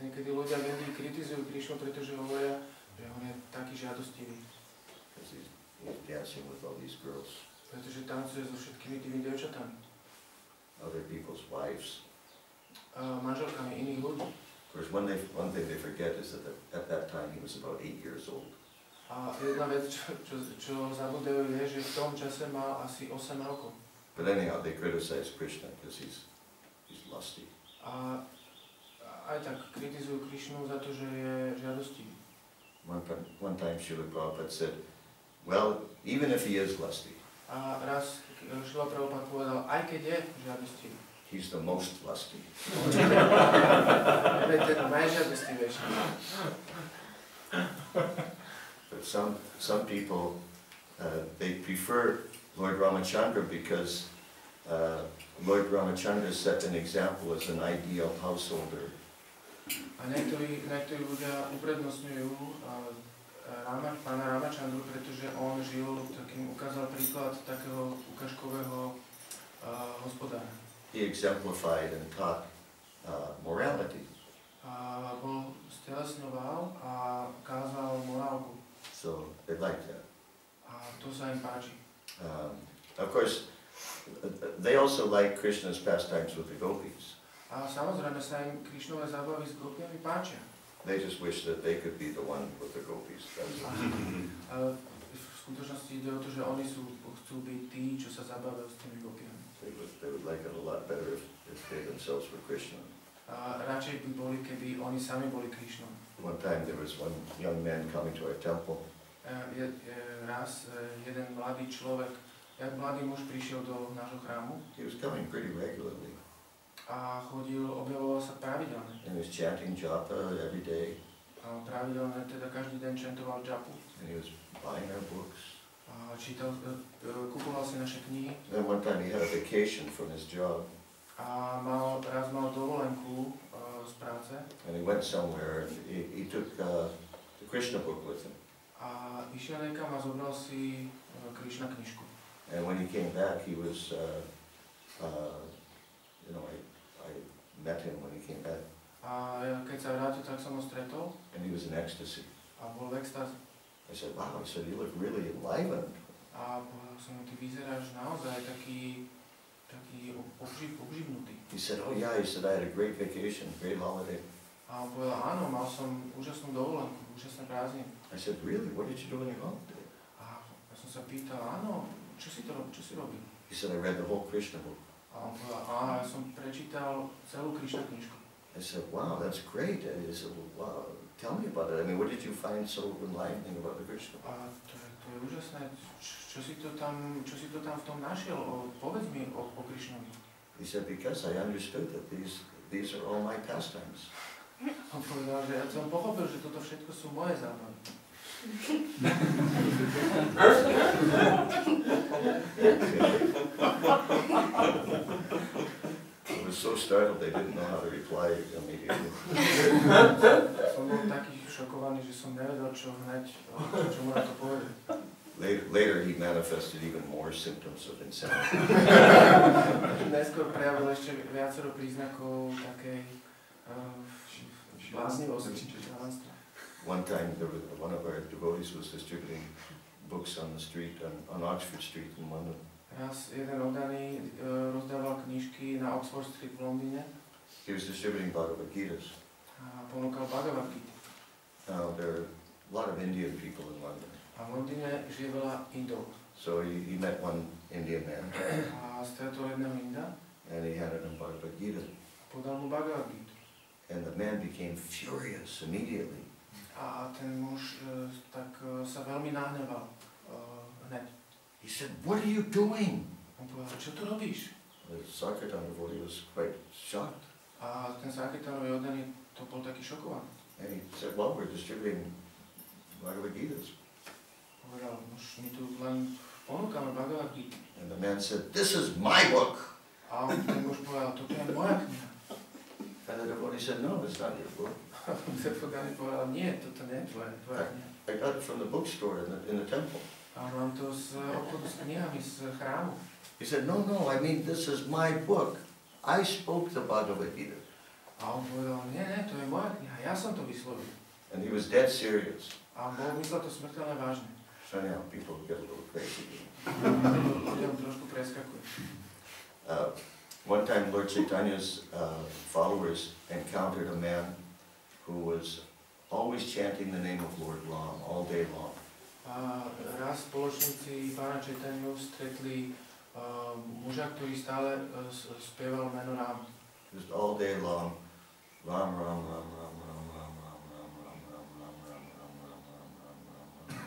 Niekedy ľudia v Indii kritizujú Krišnu, pretože hovoria, že on je taký žiadostivý. Because he's dancing with all these girls. Pretože tancuje so všetkými tými dievčatami. Other people's wives. Manželkami iných ľudí. Of course, one thing they forget is that at that time he was about 8 years old. A jedna vec, čo zabudajú, je, že v tom čase mal asi 8 rokov. But anyhow, they criticize Krishna because he's lusty. A aj tak kritizujú Krišnu za to, že je žiadostivý. One time Srila Prabhupada said, well, even if he is lusty, a raz Srila Prabhupada povedal, aj keď je žiadostivý. He's the most lusty. But some people, they prefer Lord Ramachandra because Lord Ramachandra set an example as an ideal householder. A niektorí ľudia uprednostňujú pána Ramachandru, pretože on ukázal príklad takého ukážkového hospodára. He exemplified and taught morality. Bol stelesňoval a kázal morálku. So they liked that. A to sa im páči. Of course, they also like Krishna's pastimes with the gopis. A samozrejme sa im Krišnové zábavy s gopiami páčia. They just wish that they could be the one with the gopis. Ale v skutočnosti ide o to, že oni chcú byť tí, čo sa zabávajú s tými gopiami. They would like it a lot better if they themselves were Krishna. A radšej by boli, keby oni sami boli Krišnom. One time there was one young man coming to our temple. Raz jeden mladý mladý muž prišiel do nášho chrámu. He was coming pretty regularly. A objavoval sa pravidelne. And he was chanting japa every day. A on pravidelne teda každý deň čentoval džapu. And he was buying our books. A čítal, kupoval si naše knihy. Then one time he had a vacation from his job. A raz mal dovolenku z práce. And he went somewhere and he took the Krišna book with him. A išiel niekam a zobral si Krišna knižku. And when he came back, he was, you know, I met him when he came back. A keď sa vrátil, tak som ho stretol. And he was in ecstasy. A bol v extáze. I said, wow, I said, you look really enlivened. A povedal som mu, ty vyzeráš naozaj taký obživnutý. He said, oh yeah, he said, I had a great vacation, great holiday. A on povedal, áno, mal som úžasnú dovolenku, úžasné prázdniny. I said, really, what did you do on your holiday? A ja som sa pýtal, áno, čo si robil? He said, I read the whole Krišna book. A on povedal, ja som prečítal celú Krišna knižku. I said, wow, that's great. He said, well, wow, tell me about it. I mean, what did you find so enlightening about the Krišna? A to je úžasné. Čo si to tam v tom našiel? Povedz mi o Krišnovi. He said, because I understood that these are all my pastimes. On povedal, že ja som pochopil, že toto všetko sú moje zábavy. I was so startled they didn't know how to reply immediately. Som bol taký šokovaný, že som nevedel, čo mu na to povedať. Later he manifested even more symptoms of insanity. Neskôr prejavil ešte viacero príznakov takej bláznivosti. One time one of our devotees was distributing books on the street, on Oxford Street in London. Raz jeden oddaný rozdával knižky na Oxford Street v Londýne. He was distributing Bhagavad Gitas. A ponúkal Bhagavad Gita. Now there are a lot of Indian people in London. A v Londýne žije veľa Indov. So he met one Indian man. A stretol jedného Inda. And he handed him Bhagavad Gita. Podal mu Bhagavad Gita. And the man became furious immediately. A ten muž tak sa veľmi nahneval hneď. He said, what are you doing? On povedal, čo tu robíš? The Sankirtan devotee was quite shocked. A ten Sankirtanový oddaný to bol taký šokovaný. And he said, well, we're distributing Bhagavad Gitas. Povedal, už my tu len ponúkame Bhagavad Gita. And the man said, this is my book. A ten muž povedal, toto je moja kniha. And the devotee said, no, it's not your book. Ten oddaný povedal, nie, toto nie je tvoja kniha. I got it from the bookstore in the temple. A mám to z obchodu s knihami z chrámu. He said, no, I mean, this is my book. I spoke the Bhagavad Gita. A on povedal, nie, to je moja kniha, ja som to vyslovil. And he was dead serious. A on bol myslel to smrteľne vážne. So now people get a little crazy. Ľuďom trošku preskakuje. One time Lord Chaitanya's followers encountered a man who was always chanting the name of Lord Rama all day long. A raz spoločníci pána Chaitanyu stretli muža, ktorý stále spieval meno Rama. Just all day long, Ram, Ram, Ram, Ram, Ram, Ram, Ram, Ram, Ram, Ram, Ram, Ram, Ram, Ram, Ram, Ram, Ram.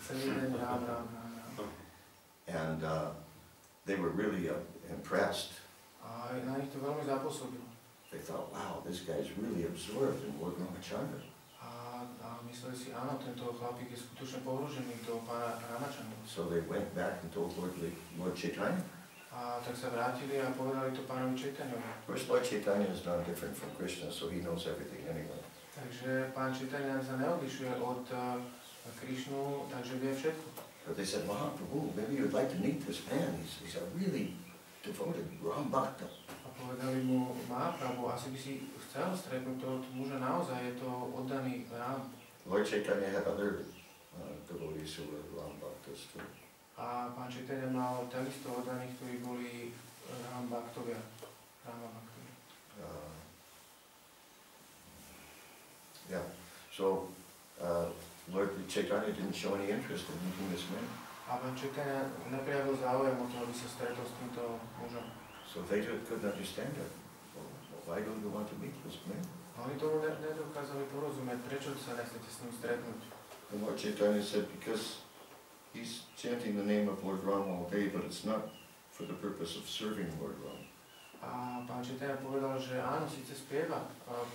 Celý deň Ram. And they were really impressed. A na nich to veľmi zapôsobilo. They thought, wow, this guy's really absorbed in Lord Ramachandra. A mysleli si, áno, tento chlapík je skutočne pohrožený do pána Ramachandra. So they went back and told Lord Chaitanya. A tak sa vrátili a povedali to pánovi Chaitanyovi. Of course, Lord Chaitanya is not different from Krishna, so he knows everything anyway. Takže pán Chaitanya sa neodlišuje od Krišnu, takže vie všetko. But they said, Mahaprabhu, maybe you'd like to meet this man. He's a really devoted Ram Bhakta. A povedali mu, Mahaprabhu, asi by si chcel stretnúť tohoto muža, naozaj je to oddaný Ram. Lord Chaitanya had other devotees who were Ram Bhaktas too. A pán Chaitanya mal takisto oddaných, ktorí boli Ram Bhaktovia. Yeah, so Lord Chaitanya didn't show any interest in meeting this man. A pán Chaitanya neprejavil záujem o to, aby sa stretol s týmto mužom. So they couldn't understand it. Well, why don't you want to meet this man? A oni tomu nedokázali porozumieť, prečo sa nechcete s ním stretnúť. And Lord Chaitanya said, because he's chanting the name of Lord Rama all day, but it's not for the purpose of serving Lord Rama. A pán Chaitanya povedal, že áno, síce spieva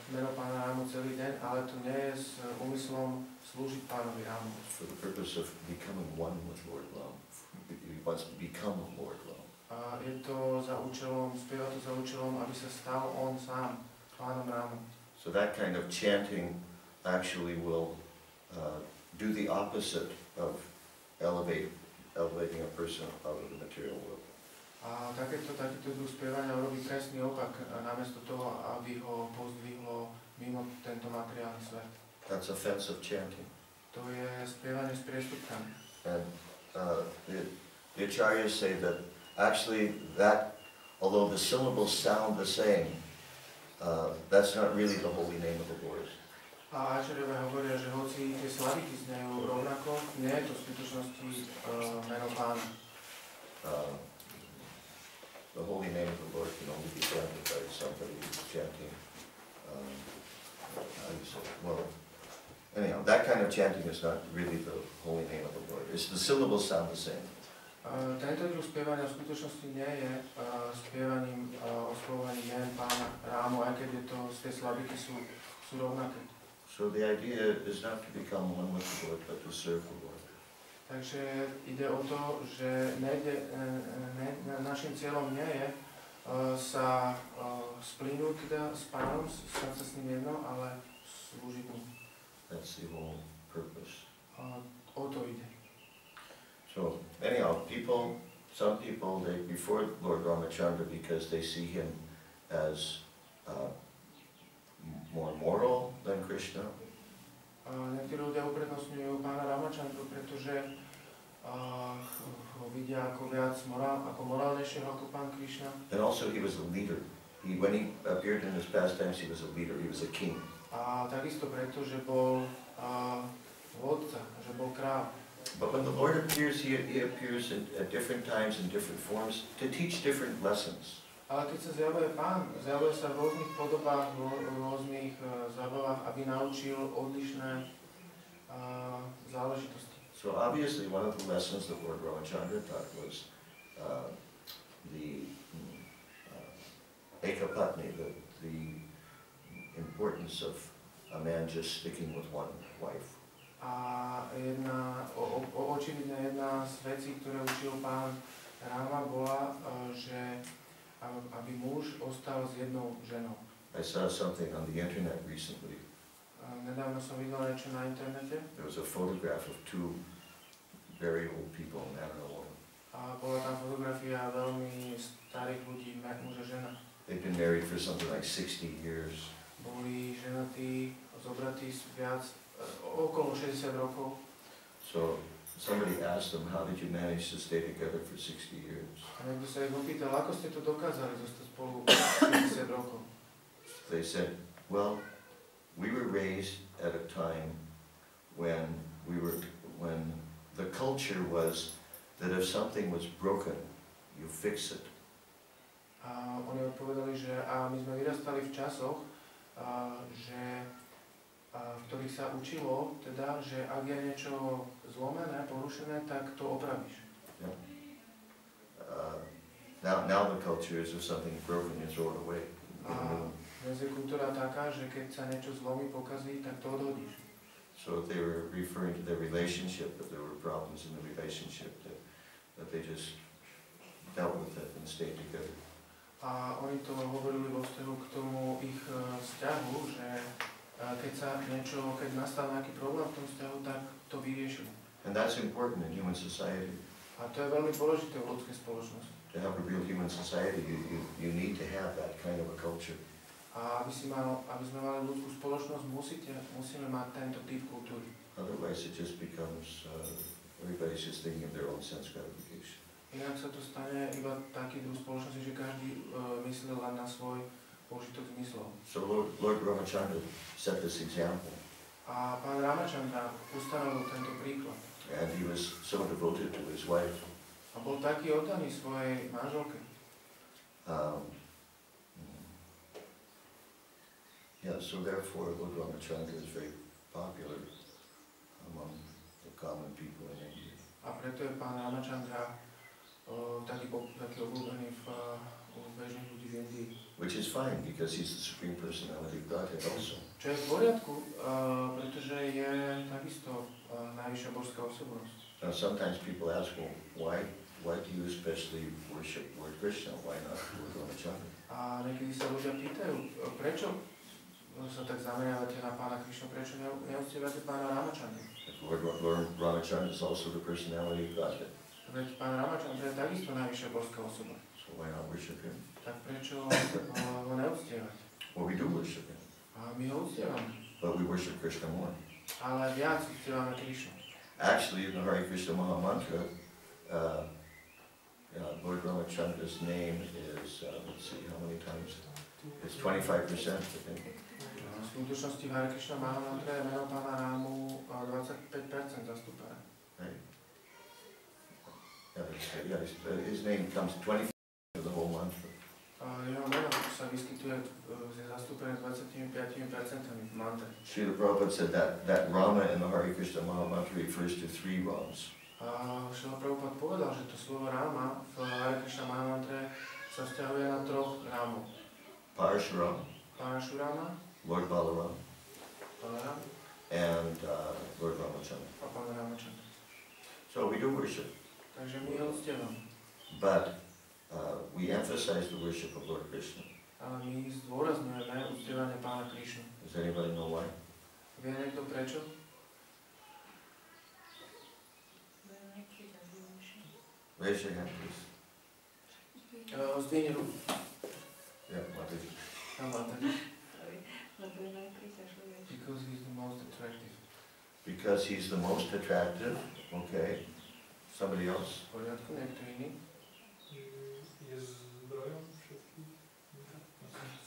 meno pána Ramu celý deň, ale to nie je s úmyslom slúžiť pánovi Ramu. For the purpose of becoming one with Lord Ram. He wants to become Lord Ram. A je to za účelom, spieva to za účelom, aby sa stal on sám pánom Ramu. So that kind of chanting actually will do the opposite of elevating a person out of the material world. A takýto druh spievania robí presný opak, namiesto toho, aby ho pozdvihlo mimo tento materiálny svet. That's offensive chanting. To je spievanie s priestupkami. And the acharyas say that actually although the syllables sound the same, that's not really the holy name of the Lord. A ačariovia hovoria, že hoci tie slaviky znejú rovnako, nie je to v skutočnosti meno pána. The holy name of the Lord can only be chanted by somebody who's chanting. How do you say it? Well, anyhow, that kind of chanting is not really the holy name of the Lord. The syllables sound the same. Tento druh spievania v skutočnosti nie je spievaním, oslovovaním mien pána Rámu, aj keď je to, tie slabiky sú rovnaké. So the idea is not to become one with the Lord, but to serve the Lord. Takže ide o to, že našim cieľom nie je sa splínuť teda s pánom, stať sa s ním jedno, ale slúžiť mu. That's the whole purpose. O to ide. So anyhow, some people, they prefer Lord Ramachandra because they see him as more moral than Krishna. Niektorí ľudia uprednostňujú pána Ramachandru, pretože ho vidia ako viac morálnejšieho ako pán Krišna. And also he was a leader. When he appeared in his pastimes, he was a leader, he was a king. A takisto preto, že bol vodca, že bol kráľ. But when the Lord appears, he appears at different times in different forms to teach different lessons. Ale keď sa zjavuje pán, zjavuje sa v rôznych podobách, v rôznych zábavách, aby naučil odlišné záležitosti. So obviously one of the lessons that Lord Ramachandra taught was the ekapatni, the importance of a man just sticking with one wife. A očividne jedna z vecí, ktoré učil pán Rama, bola, že aby muž ostal s jednou ženou. I saw something on the internet recently. Nedávno som videl niečo na internete. There was a photograph of two very old people, a man and a woman. A bola tam fotografia veľmi starých ľudí, muž a žena. They've been married for something like 60 years. Boli ženatí, zobratí viac, okolo 60 rokov. So somebody asked them, how did you manage to stay together for 60 years? A niekto sa ich opýtal, ako ste to dokázali zostať spolu 60 rokov? They said, well, we were raised at a time when the culture was that if something was broken, you fix it. A oni odpovedali, že my sme vyrastali v časoch, v ktorých sa učilo, teda, že ak je niečo zlomené, porušené, tak to opravíš. Yeah. Now the culture is if something's broken, you throw it away. Dnes je kultúra taká, že keď sa niečo zlomí, pokazí, tak to odhodíš. So they were referring to their relationship, that there were problems in the relationship, that they just dealt with it and stayed together. A oni to hovorili vo vzťahu k tomu ich vzťahu, že keď nastal nejaký problém v tom vzťahu, tak to vyriešili. And that's important in human society. A to je veľmi dôležité v ľudskej spoločnosti. To have a real human society, you need to have that kind of a culture. A aby sme mali ľudskú spoločnosť, musíme mať tento typ kultúry. Otherwise it just becomes, everybody's just thinking of their own sense gratification. Inak sa to stane iba taký druh spoločnosti, že každý myslí len na svoj požitok zmyslov. So Lord Ramachandra set this example. A pán Ramachandra ustanovil tento príklad. And he was so devoted to his wife. A bol taký oddaný svojej manželke. So therefore Lord Ramachandra is very popular among the common people in India. A preto je pán Ramachandra taký obľúbený u u bežných ľudí v Indii. Which is fine, because he's the Supreme Personality of Godhead also. Čo je v poriadku, pretože je takisto najvyššia božská osobnosť. Now sometimes people ask, well, why do you especially worship Lord Krishna? Why not Lord Ramachandra? A niekedy sa ľudia pýtajú, prečo sa tak zameriavate na pána Krišnu, prečo neúctievate pána Ramachandru? Lord Ramachandra is also the personality of Godhead. Veď pán Ramachandra je takisto najvyššia božská osoba. So why not worship him? Tak prečo ho neúctievať? Well, we do worship him, A my ho uctievame. but we worship Krishna more. Ale viac uctievame Krišnu. Actually, in the Hare Krishna Maha Mantra, Lord Ramachandra's name is, let's see, how many times? It's 25%, I think. V skutočnosti v Hare Krišna Maha Mantra je meno pána Rámu 25% zastúpené. Right? Yeah, his name comes 20% of the whole mantra. Jeho meno sa vyskytuje, je zastúpené 25% v mantre. Srila Prabhupada said that Rama in the Hare Krishna Maha Mantra refers to 3 Rams. Srila Prabhupada povedal, že to slovo Rama v Hare Krišna Maha Mantre sa vzťahuje na 3 Rámov. Parashuram, Parashurama, Lord Balaram, Balaram and Lord Ramachandra. a pán Ramachandra. So we do worship, Takže my ho uctievame. but we emphasize the worship of Lord Krishna. Ale my zdôrazňujeme uctievanie pána Krišnu. Does anybody know why? Vie niekto prečo? Raise your hand, please. Zdvihni ruku. Yeah, Mataji. Because he's the most attractive. Because he's the most attractive, okay. Somebody else? V poriadku, niekto iný? Je zdrojom všetkých.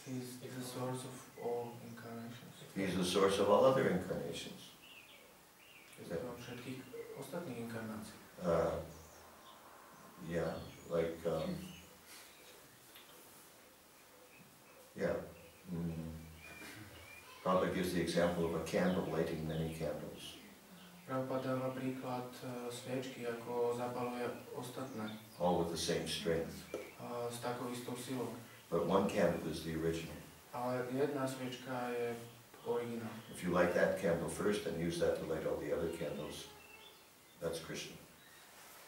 He's the source of all incarnations. He's the source of all other incarnations. Je zdrojom všetkých ostatných inkarnácií. Yeah, like, Prabhupada gives the example of a candle lighting many candles. Prabhupada dáva príklad sviečky, ako zapaluje ostatné. All with the same strength. S takou istou silou. But one candle is the original. Ale jedna sviečka je originál. If you light that candle first and use that to light all the other candles, that's Krishna.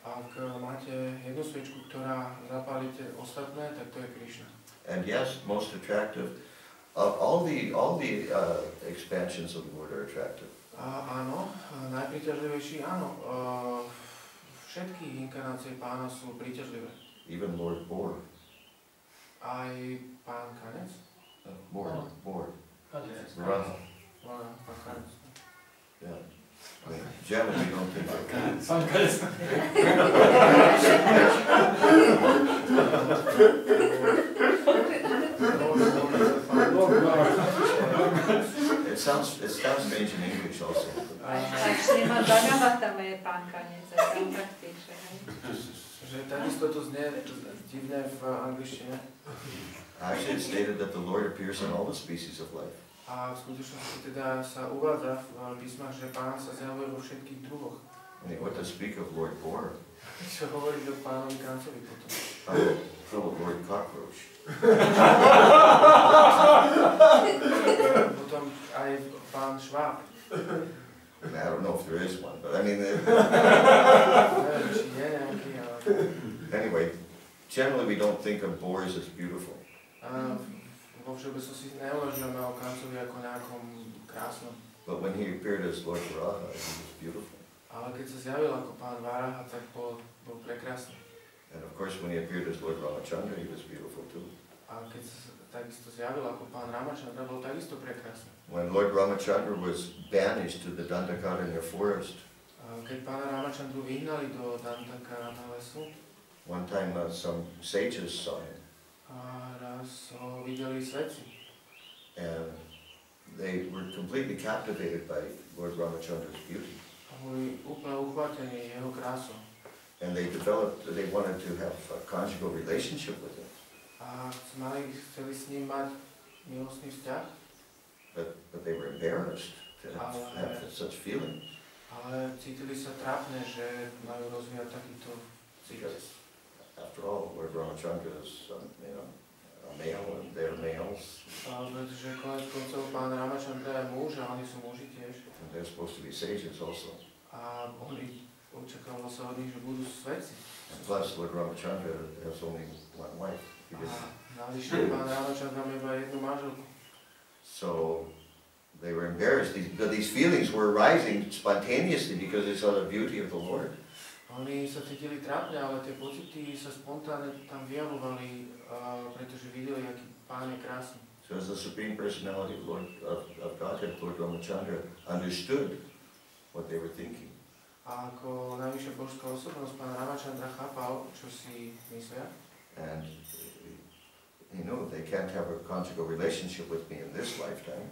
Ak máte jednu sviečku, ktorá zapálite ostatné, tak to je Krišna. And yes, most attractive. All the expansions of the Lord are attractive. Áno, najpríťažlivejší, áno. Všetky inkarnácie pána sú príťažlivé. Even Lord Boar. Aj pán Kanec? Boar. Rama. Pán Kanec. Yeah. I mean, generally we don't think of that. Pán Kanec. It sounds strange in English also. Aj Srimad Bhagavatam je pán Kanec, tam tak píše. Že takisto to znie divné v angličtine. Actually, it's stated that the Lord appears in all the species of life. A v skutočnosti teda sa uvádza v písmach, že pán sa zjavuje vo všetkých druhoch. I mean, what to speak of Lord Boar? Čo hovoríš o pánovi Kancovi potom? How of Lord Cockroach? Potom aj pán Šváb. I mean, I don't know if there is one, but I mean, Neviem, či je nejaký, ale... anyway, generally we don't think of boars as beautiful. Vo všeobecnosti neuvažujeme o Kancovi ako nejakom krásnom. But when he appeared as Lord Varaha, he was beautiful. Ale keď sa zjavil ako pán Varaha, tak bol prekrásny. And of course, when he appeared as Lord Ramachandra, he was beautiful too. A keď sa takisto zjavil ako pán Ramachandra, bol takisto prekrásny. When Lord Ramachandra was banished to the Dandakaranya forest, Keď pána Ramachandru vyhnali do Dandakaranya lesu, one time some sages saw him, a raz ho videli svetci. and they were completely captivated by Lord Ramachandra's beauty. A boli úplne uchvátení jeho krásou. And they wanted to have a conjugal relationship with him. A chceli s ním mať milostný vzťah, But they were embarrassed to have such feelings. ale cítili sa trápne, že majú rozvíjať takýto cít. after all, Lord Ramachandra is, a male and they're males. Pretože konec koncov pán Ramachandra je muž a oni sú muži tiež. And they're supposed to be sages also. A oni očakávalo sa od nich, že budú svetci. And plus, Lord Ramachandra has only one wife. He A didn't. navyše pán Ramachandra má iba jednu manželku. So they were embarrassed. These feelings were arising spontaneously because they saw the beauty of the Lord. Oni sa cítili trápne, ale tie pocity sa spontánne tam vyjavovali, pretože videli, aký pán je krásny. So as the Supreme Personality of Godhead, Lord Ramachandra understood what they were thinking. A ako najvyššia božská osobnosť, pán Ramachandra chápal, čo si myslia. And they can't have a conjugal relationship with me in this lifetime.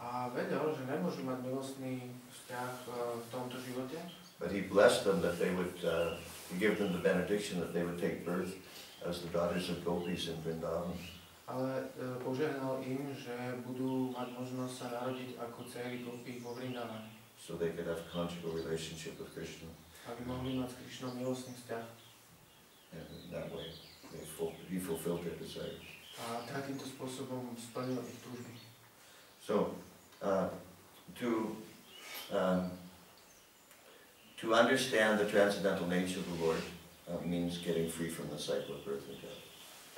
A vedel, že nemôžu mať milostný vzťah v tomto živote. But he blessed them that they would, he gave them the benediction that they would take birth as the daughters of gopis in Vrindavan. Ale požehnal im, že budú mať možnosť sa narodiť ako dcery gopí vo Vrindavane. So they could have a conjugal relationship with Krishna. Aby mohli mať s Krišnou milostný vzťah. And in that way, he fulfilled their desires. A takýmto spôsobom splnil ich túžby. So, to understand the transcendental nature of the Lord means getting free from the cycle of birth and death.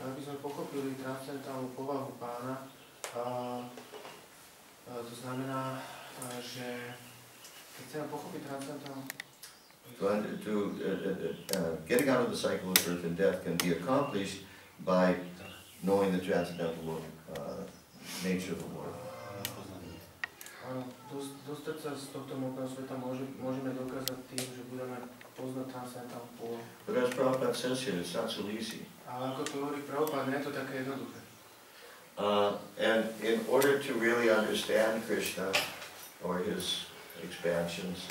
Aby sme pochopili transcendentálnu povahu pána, to znamená, že keď chceme pochopiť transcendentálnu getting out of the cycle of birth and death can be accomplished by knowing the transcendental nature of the Lord. Dostať sa z tohto hmotného sveta môžeme dokázať tým, že budeme poznať transcendentálnu povahu. But as Prabhupada says here, it's not so easy. Ale ako to hovorí Prabhupada, nie je to také jednoduché. And in order to really understand Krishna or his expansions,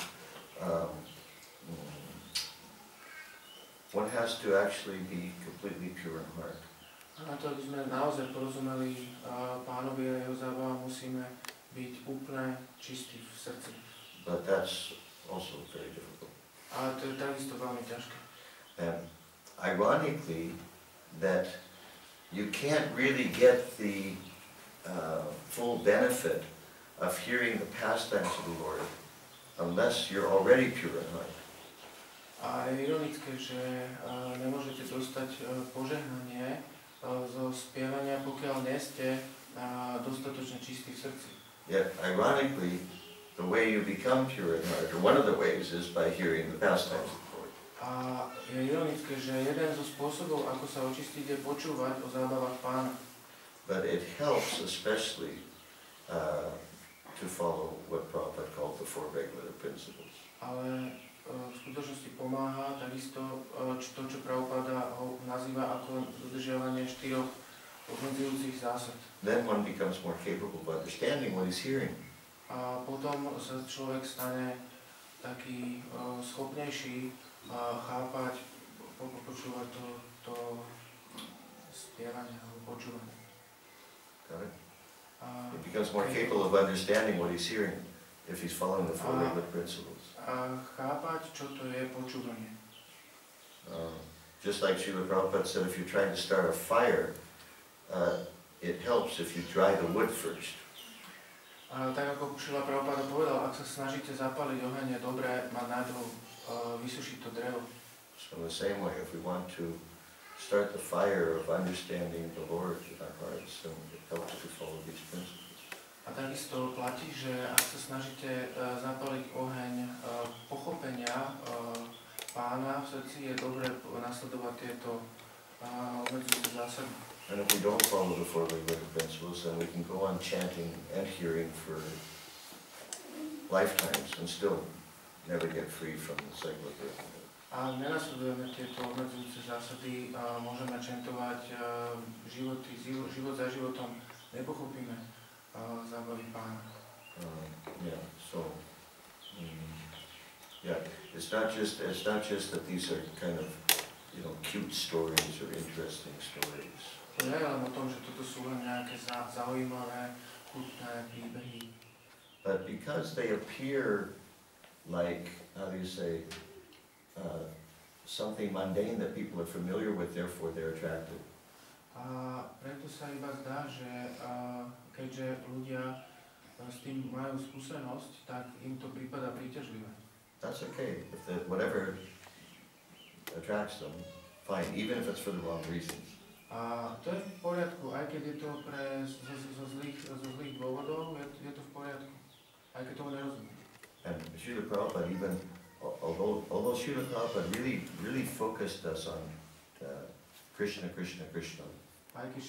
one has to actually be completely pure in heart. A na to, aby sme naozaj porozumeli pánovi a jeho zábavám, musíme byť úplne čistí v srdci. But that's also very difficult. A to je takisto veľmi ťažké. And ironically, that you can't really get the full benefit of hearing the pastimes of the Lord unless you're already pure in heart. A je ironické, že nemôžete dostať požehnanie zo spievania, pokiaľ nie ste dostatočne čistí v srdci. Yet, ironically, the way you become pure in heart, or one of the ways, is by hearing the pastimes of the Lord. A je ironické, že jeden zo spôsobov, ako sa očistiť, je počúvať o zábavách pána. But it helps especially to follow what Prabhupada called the four regular principles. Ale v skutočnosti pomáha takisto to, čo Prabhupada ho nazýva ako dodržiavanie 4 obmedzujúcich zásad. Then one becomes more capable of understanding what he's hearing. A potom sa človek stane taký schopnejší chápať, počúvať to spievanie alebo počúvanie. Got it? He becomes more capable of understanding what he's hearing if he's following the four regular principles. A chápať, čo to je počúvanie. Just like Srila Prabhupada said, if you're trying to start a fire, it helps if you dry the wood first. A tak ako Srila Prabhupada povedal, ak sa snažíte zapáliť oheň, je dobré mať najprv vysušiť to drevo. So in the same way, if we want to start the fire of understanding the Lord in our hearts, then it helps to follow these principles. A takisto platí, že ak sa snažíte zapáliť oheň pochopenia pána v srdci, je dobré nasledovať tieto obmedzujúce zásady. And if we don't follow the four regular principles, then we can go on chanting and hearing for lifetimes and still never get free from the cycle of birth and death. A nenasledujeme tieto obmedzujúce zásady, môžeme čentovať život za životom, nepochopíme zábavy pána. It's not just that these are kind of, cute stories or interesting stories. To nie je len o tom, že toto sú len nejaké zaujímavé, chutné príbehy. But because they appear like, something mundane that people are familiar with, therefore they're attracted. A preto sa iba zdá, že keďže ľudia s tým majú skúsenosť, tak im to prípada príťažlivé. That's okay. If whatever attracts them, fine, even if it's for the wrong reasons. A to je v poriadku, aj keď je to zo zlých dôvodov, je to v poriadku, aj keď tomu nerozumiem. And Srila Prabhupada even, although Srila Prabhupada really focused us on Krishna, Krishna, Krishna. Aj keď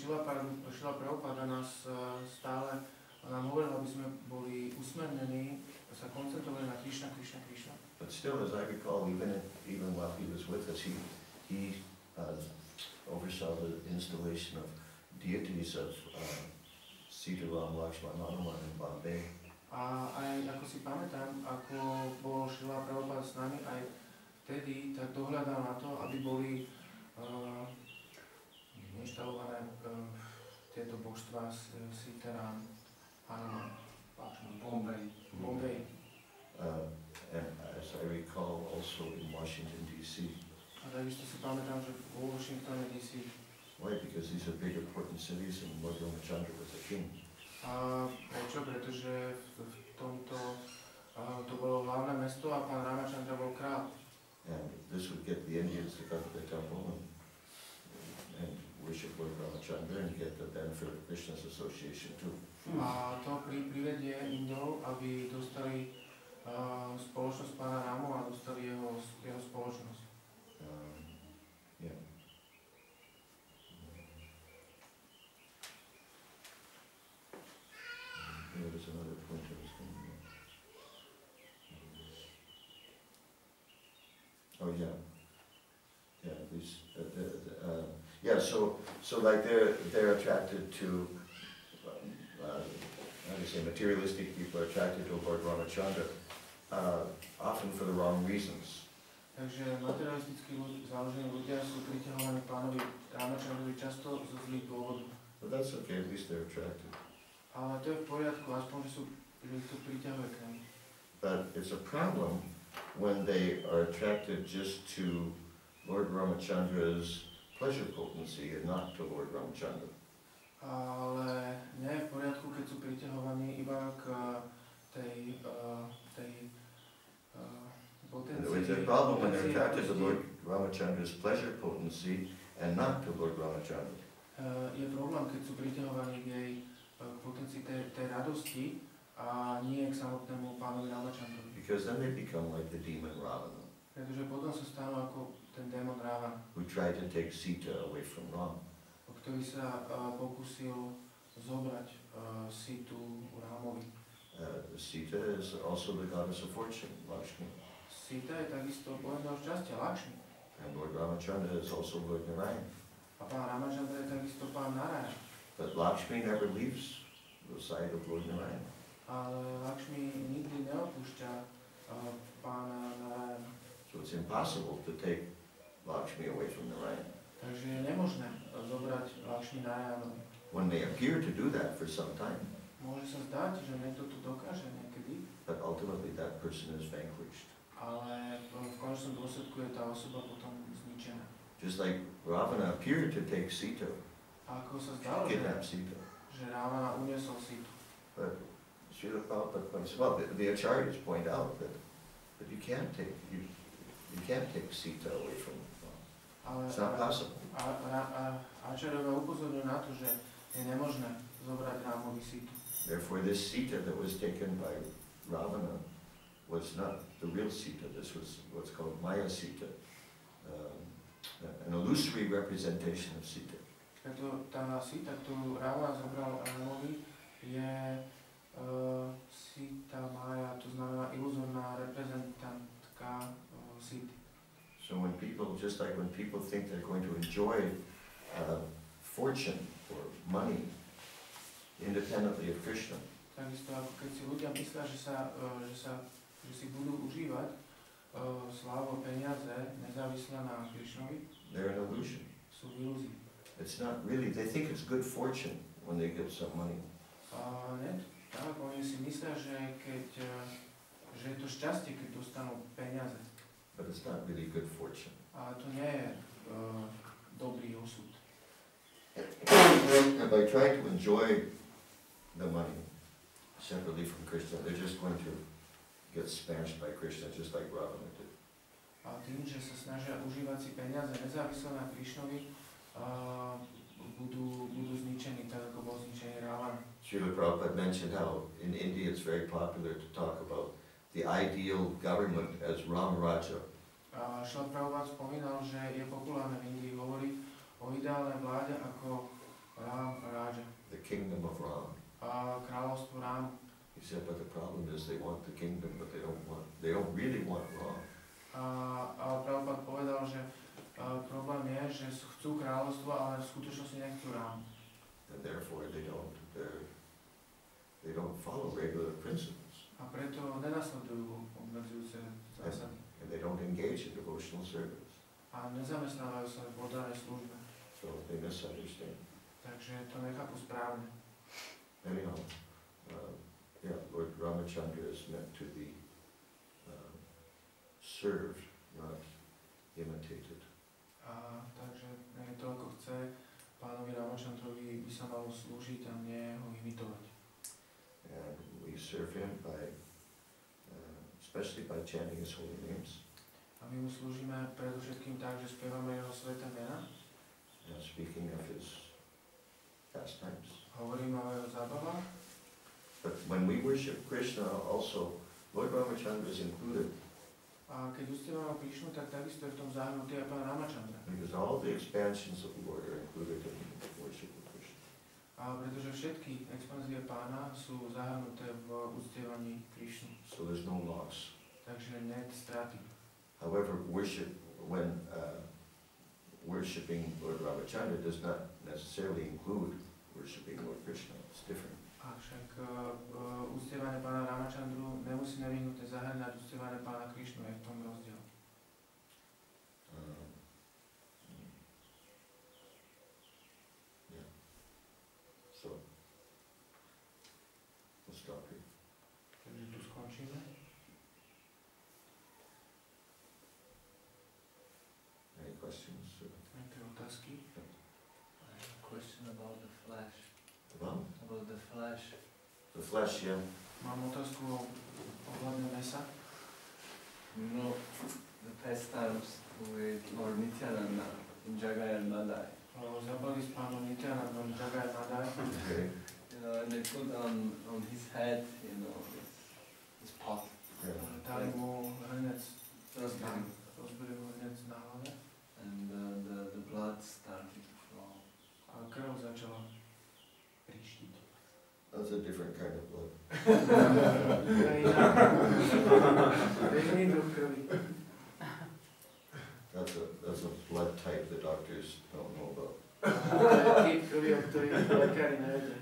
Srila Prabhupada nás stále nám hovoril, aby sme boli usmernení, sa koncentrovali na Krišna, Krišna, Krišna. But still, as I recall, even while he was with us, he oversaw the installation of deities of Sita, Ram, Lakshman, Hanuman in Bombay. A aj ako si pamätám, ako bol Srila Prabhupada s nami, aj vtedy tak dohľadal na to, aby boli inštalované tieto božstvá Sita, Ram, Hanuman, Lakshman, Bombay. And as I recall, also in Washington, D.C. A takisto si pamätám, že vo Washingtone, D.C. Why? Because these are big, important cities, and Lord Ramachandra was the king. A prečo? Pretože v tomto to bolo hlavné mesto a pán Ramachandra bol král. And this would get the Indians to come to the temple and worship Lord Ramachandra and get the benefit of Krishna's association too. A to privedie Indov, aby dostali spoločnosť pána Ramu a dostali jeho spoločnosť. Yeah. There was another point I was going to make. Oh yeah. Yeah, these. Yeah. So like they're attracted to. How do you say? Materialistic people are attracted to Lord Ramachandra, often for the wrong reasons. Takže materialisticky založení ľudia sú priťahovaní pánovi Ramachandrovi často zo zlých dôvodov. But that's okay. At least they're attracted. Ale to je v poriadku, aspoň, že to priťahuje k nám. But it's a problem when they are attracted just to Lord Ramachandra's pleasure potency and not to Lord Ramachandra. Ale nie je v poriadku, keď sú priťahovaní iba k tej potencii. It's a problem when they're attracted to Lord Ramachandra's pleasure potency and not to Lord Ramachandra. Je problém, keď sú priťahovaní k jej potencii tej radosti a nie k samotnému pánovi Ramachandrovi. Because then they become like the demon Ravana. Pretože potom sa stanú ako ten démon Ravana, who tried to take Sita away from Rama. Ktorý sa pokusil zobrať Situ Ramovi. Sita is also the goddess of fortune, Lakshmi. Sita je takisto božnou šťastia, Lakshmi. And Lord Ramachandra is also Lord Narayan. A pán Ramachandra je takisto pán Narayan. But Lakshmi never leaves the side of Lord Narayan. Ale Lakshmi nikdy neopúšťa pána Narayana. So it's impossible to take Lakshmi away from Narayan. Takže je nemožné zobrať Lakshmi Narayanovi. One may appear to do that for some time. Môže sa zdať, že niekto to dokáže niekedy, but ultimately that person is vanquished. Ale v konečnom dôsledku je tá osoba potom zničená. Just like Ravana appeared to take Sita, A ako sa zdalo, kidnap Sita. že Ravana uniesol Situ. But Srila Prabhupada points, well, the acharyas point out that you can't take Sita away from Rama. It's not possible. Acharyovia upozorňujú na to, že je nemožné zobrať Ramovi Situ. Therefore, this Sita that was taken by Ravana was not the real Sita. This was what's called Maya Sita, an illusory representation of Sita. Preto tá Sita, ktorú Ravana zobral Ramovi, je Sita Maya, to znamená iluzorná reprezentantka Sity. So when people, just like when people think they're going to enjoy fortune or money independently of Krishna, Takisto ako keď si ľudia myslia, že si budú užívať slávu peniaze nezávisle na Krišnovi, they're an illusion. sú v ilúzii. It's not really, they think it's good fortune when they get some money. Tak, oni si myslia, že je to šťastie, keď dostanú peniaze. But it's not really good fortune. Ale to nie je dobrý osud. And by trying to enjoy the money separately from Krishna, they're just going to get smashed by Krishna, just like Rama did. A tým, že sa snažia užívať si peniaze nezávisle na Krišnovi, budú zničení, tak ako bol zničený Rama. Srila Prabhupada mentioned how in India it's very popular to talk about the ideal government as Ram Raja. Srila Prabhupada spomínal, že je populárne v Indii hovoriť o ideálnej vláde ako Ram Raja. The kingdom of Ram. Kráľovstvo Ram. He said, but the problem is they want the kingdom, but they don't really want Ram. Ale Prabhupada povedal, že problém je, že chcú kráľovstvo, ale v skutočnosti nechcú Ram. And therefore they don't follow regular principles. A preto nenasledujú obmedzujúce zásady. And they don't engage in devotional service. A nezamestnávajú sa v oddanej službe. So they misunderstand. Takže to nechápu správne. Anyhow, Lord Ramachandra is meant to be served, not imitated. Takže to, ako chce pánovi Ramachandrovi, by sa malo slúžiť a nie ho imitovať. And we serve him by, especially by chanting his holy names. A my mu slúžime predovšetkým tak, že spievame jeho sväté mená. And speaking of his pastimes. Hovoríme o jeho zábavách. But when we worship Krishna also, Lord Ramachandra is included. A keď uctievame Krišnu, tak takisto je v tom zahrnutý aj pán Ramachandra. Because all the expansions of the Lord are included in the worship of Krishna. A pretože všetky expanzie pána sú zahrnuté v uctievaní Krišnu. So there's no loss. Takže net straty. However, when worshipping Lord Ramachandra does not necessarily include worshipping Lord Krishna. It's different. Avšak uctievanie pána Ramachandru nemusí nevyhnutne zahrňať uctievanie pána Krišnu, je v tom rozdiel. Yeah. So, we'll stop here. Takže tu skončíme. Any questions? Nejaké otázky? Question about the flesh. About? About the flesh. The flesh, yeah. Mám otázku ohľadne mesa. You know, the pastimes with Lord Nityananda in Jagai and Madai. Zabali s pánom Nityanandom Jagai Madai. Okay. You know, and they put on his head, you know, this pot. Yeah. Dali mu hrnec, Rozbili. rozbili mu hrnec na hlave. And the blood started to flow. A krv začala príštiť. That's a different kind of blood. To je iná. To je iný druh krvi. That's a blood type the doctors don't know about. To je typ krvi, o ktorých lekári nevedia.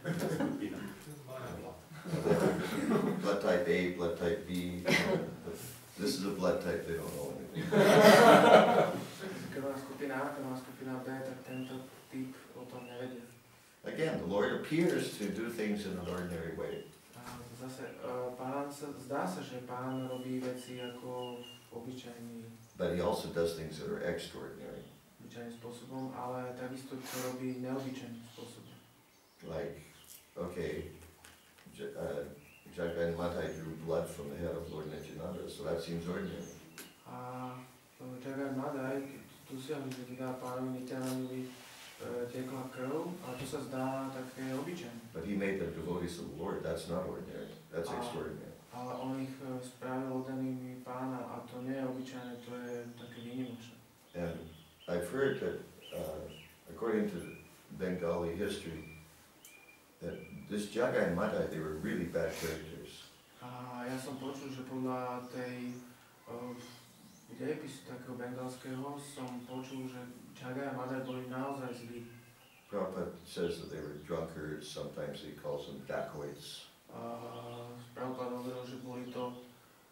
Blood type A, blood type B. This is a blood type they don't know anything. Krvná skupina A, krvná skupina B, tak tento typ o tom nevedia. Again, the Lord appears to do things in an ordinary way. Zase, zdá sa, že pán robí veci ako obyčajný But he also does things that are extraordinary. spôsobom, ale takisto to robí neobyčajným spôsobom. Like, okay, Jagai and Madai drew blood from the head of Lord Nityananda, so that seems ordinary. A Jagai Madai, tu si že teda pánovi Nityanandovi tekla krv, ale to sa zdá také obyčajné. But he made them devotees of the Lord, that's not ordinary, that's extraordinary. Ale on ich spravil oddanými pána a to nie je obyčajné, to je také výnimočné. And I've heard that, according to Bengali history, that this Jagai and Madai, they were really bad characters. A ja som počul, že podľa tej dejepisu takého bengalského som počul, že Jagai a Madai boli naozaj zlí. Prabhupada says that they were drunkards, sometimes he calls them dacoits. Prabhupada hovoril, že boli to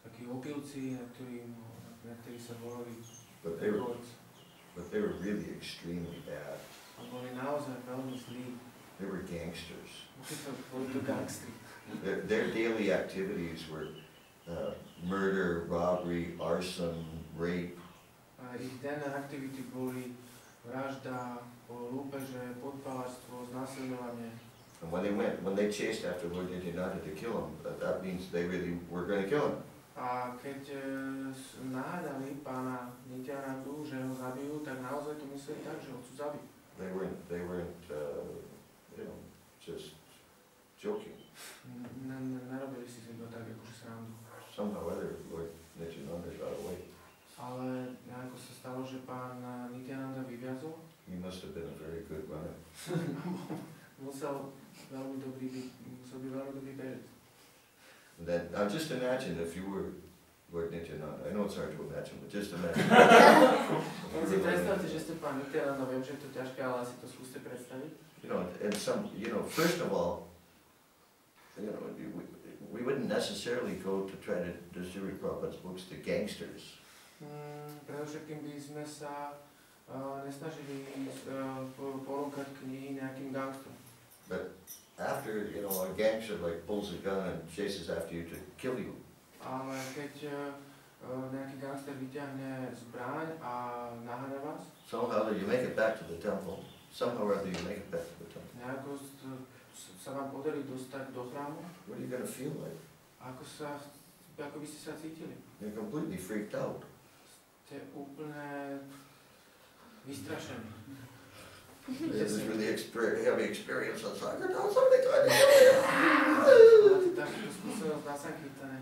takí opilci, na ktorých sa volali dacoits. But they were really extremely bad. A boli naozaj veľmi zlí. They were gangsters. Boli to gangstri. Their daily activities were murder, robbery, arson, rape. ich denné aktivity boli vražda, lúpeže, podpaľačstvo, znásilňovanie. And when they chased after Lord Nityananda to kill him, that means they really were going to kill him. A keď nahádali pána Nityanandu, že ho zabijú, tak naozaj to mysleli tak, že ho chcú zabiť. They weren't you know, just joking. Nerobili si iba tak, akože srandu. Somehow or other, Lord Nityananda got away. Ale nejako sa stalo, že pán Nityananda vyviazol. He must have been a very good runner. Musel byť veľmi dobrý bežec. And then, now just imagine if you were Lord Nityananda. I know it's hard to imagine, but just imagine. Len si predstavte, že ste pán Nityananda, viem, že je to ťažké, ale si to skúste predstaviť. You know, and first of all, we wouldn't necessarily go to try to distribute Prabhupada's books to gangsters. Predovšetkým by sme sa nesnažili ponúkať knihy nejakým gangsterom. But after, a gangster like pulls a gun and chases after you to kill you. Ale keď nejaký gangster vyťahne zbraň a naháňa vás, somehow you make it back to the temple. Somehow or other you make it back to the temple. Nejako sa vám podarí dostať do chrámu. What are you going to feel like? Ako by ste sa cítili? You're completely freaked out. Ste úplne vystrašení. This is really heavy experience on Sankirtan. Somebody tried to kill me. Máte takúto skúsenosť na Sankirtane.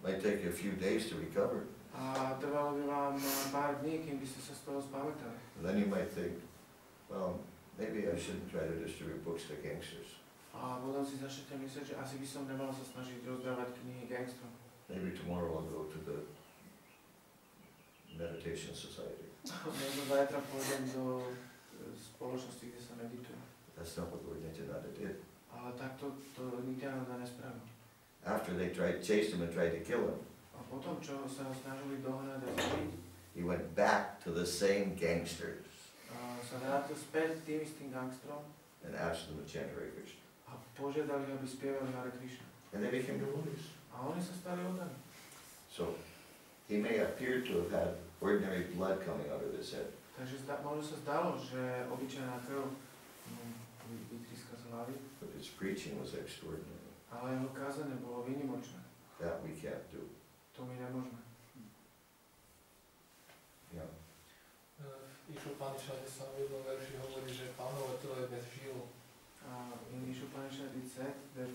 Might take you a few days to recover. A trvalo by vám pár dní, kým by ste sa z toho spamätali. And then you might think, well, maybe I shouldn't try to distribute books to gangsters. A potom si začnete myslieť, že asi by som nemal sa snažiť rozdávať knihy gangstrom. Maybe tomorrow I'll go to the meditation society. Možno zajtra pôjdem do spoločnosti, kde sa medituje. That's not what Lord Nityananda did. Ale takto to Nityananda nespravil. After they chased him and tried to kill him, A potom, čo sa ho snažili dohnať a zabiť, he went back to the same gangsters sa vrátil späť tým istým gangstrom and asked them to chant Hare Krishna. a požiadali, aby spievali Hare Krišna. And they became devotees. A oni sa stali oddani. So he may appear to have had ordinary blood coming out of his head. Takže možno sa zdalo, že obyčajná krv vytríska z hlavy, But his preaching was extraordinary. ale jeho kázanie bolo výnimočné. That we can't do. To my nemôžeme. Yeah. V Išupanishade sa v jednom verši hovorí, že Pánové telo je bez žil. In Ishupanishad it said that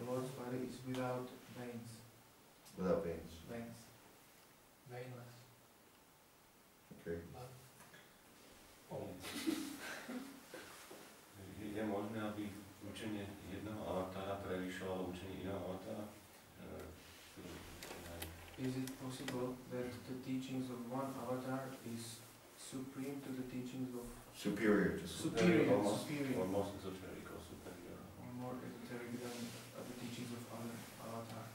Lord's body is without veins. Without veins. Veins. Veinless. Okay. Je možné, aby učenie jedného avatára prevýšovalo učenie iného avatára? Is it possible that the teachings of one avatar is supreme to the teachings of Superior to superior, Or more esoteric or superior? or more esoteric than the teachings of other avatar?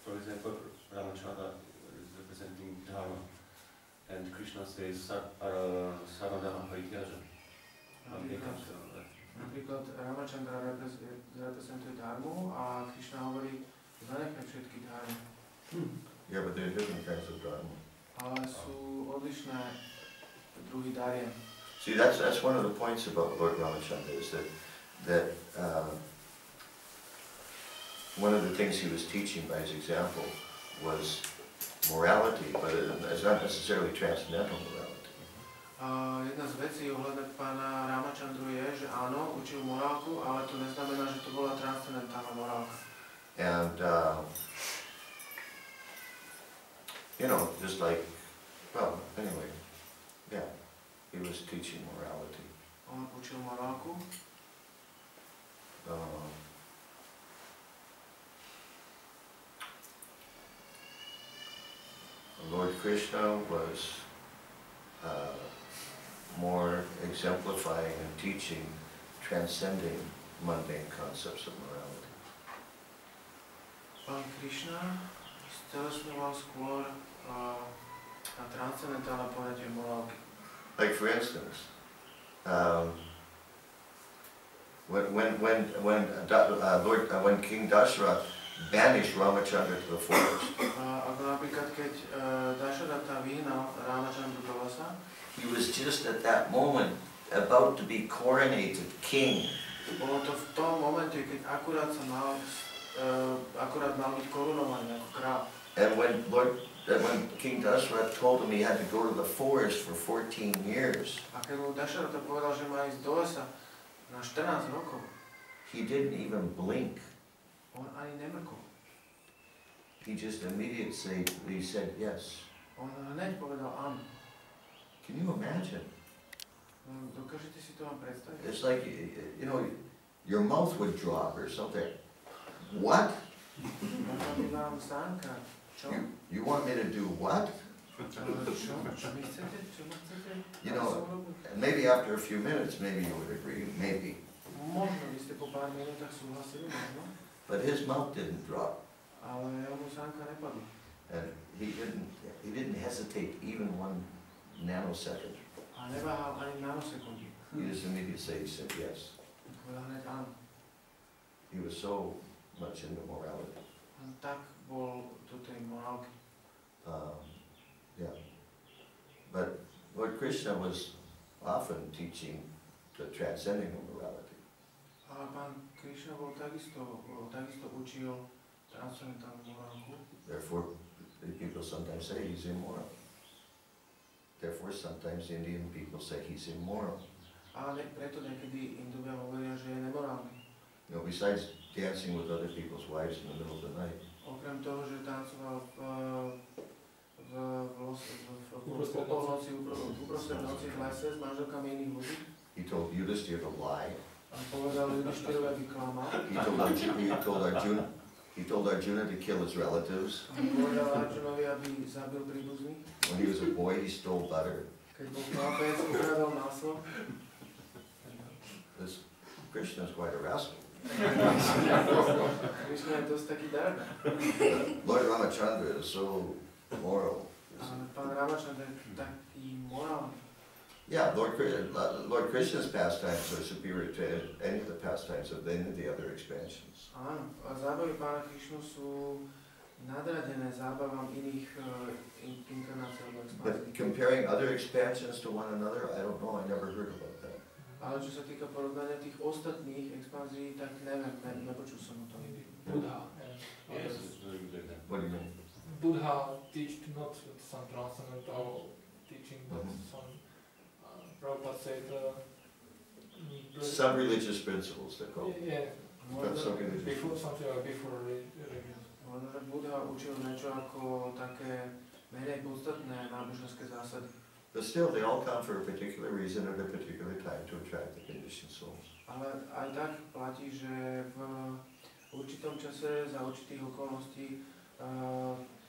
For example, Ramachandra is representing Dharma, and Krishna says Saradama Parityaja. Napríklad Ramachandra reprezentuje dharmu a Krišna hovorí, že zanechaj všetky dharmy. Yeah, but there are different kinds of dharma. Ale sú odlišné druhy dariem. See, that's one of the points about Lord Ramachandra is that one of the things he was teaching by his example was morality, but it's not necessarily transcendental morality. Jedna z vecí ohľadom pána Ramachandru je, že áno, učil morálku, ale to neznamená, že to bola transcendentálna morálka. And, just like, well, anyway, yeah, he was teaching morality. On učil morálku. Lord Krishna was more exemplifying and teaching transcending mundane concepts of morality. Pán Krišna stelesňoval skôr na transcendentálne poňatie morálky. Like for instance, when King Dasharath banished Ramachandra to the forest, Ako napríklad, keď Dašarata vyhnal Ramachandru do lesa, he was just at that moment about to be coronated king. bolo to v tom momente, keď akurát mal byť korunovaný ako kráľ. And when King Dashrath told him he had to go to the forest for 14 years, A keď mu Dašarata povedal, že má ísť do lesa na 14 rokov, he didn't even blink. on ani nemrkol. He just immediately said yes. On hneď povedal áno. Can you imagine? Dokážete si to vám predstaviť? It's like, you know, your mouth would drop or something. What? Vám sánka. Čo? You want me to do what? Čo? Čo mi chcete? Čo ma chcete? You know, maybe after a few minutes, maybe you would agree, maybe. Možno by ste po pár minútach súhlasili, možno. But his mouth didn't drop. Ale mu sánka nepadla. And he didn't hesitate even 1 nanosecond. A neváhal ani nanosekundy. He just immediately said yes. Povedal hneď áno. He was so much into morality. On tak bol do tej morálky. Yeah. But Lord Krishna was often teaching the transcending of morality. Ale pán Krišna takisto učil transcendentálnu morálku. Therefore, people sometimes say he's immoral. Therefore, sometimes Indian people say he's immoral. Ale preto niekedy Indovia hovoria, že je nemorálny. You know, besides dancing with other people's wives in the middle of the night. Okrem toho, že tancoval uprostred noci v lese s manželkami iných ľudí. He told Yudhishthira to lie. A povedal Yudhishthira, aby klamal. He told Arjuna to kill his relatives. Povedal Arjunovi, aby zabil príbuzných. When he was a boy, he stole butter. Keď bol chlapec, ukradol maslo. Krishna is quite a rascal. Krišna je dosť taký darda. Lord Ramachandra is so moral. Ale pán Ramachandra je taký morálny. Yeah, Lord Krishna's pastimes are superior to any of the pastimes of any of the other expansions. Áno, a zábavy pána Krišnu sú nadradené zábavám iných inkarnácií alebo expanzií. But comparing other expansions to one another, I don't know, I never heard about that. Ale čo sa týka porovnania tých ostatných expanzií, tak neviem, nepočul som o tom. Buddha. What do you mean? Buddha teached not some transcendental teaching, but some Prabhupada said Some religious principles they call. Yeah. Before something like before religion. Možno, že Buddha učil niečo ako také menej podstatné náboženské zásady. But still, they all come for a particular reason at a particular time to attract the conditioned souls. Ale aj tak platí, že v určitom čase, za určitých okolností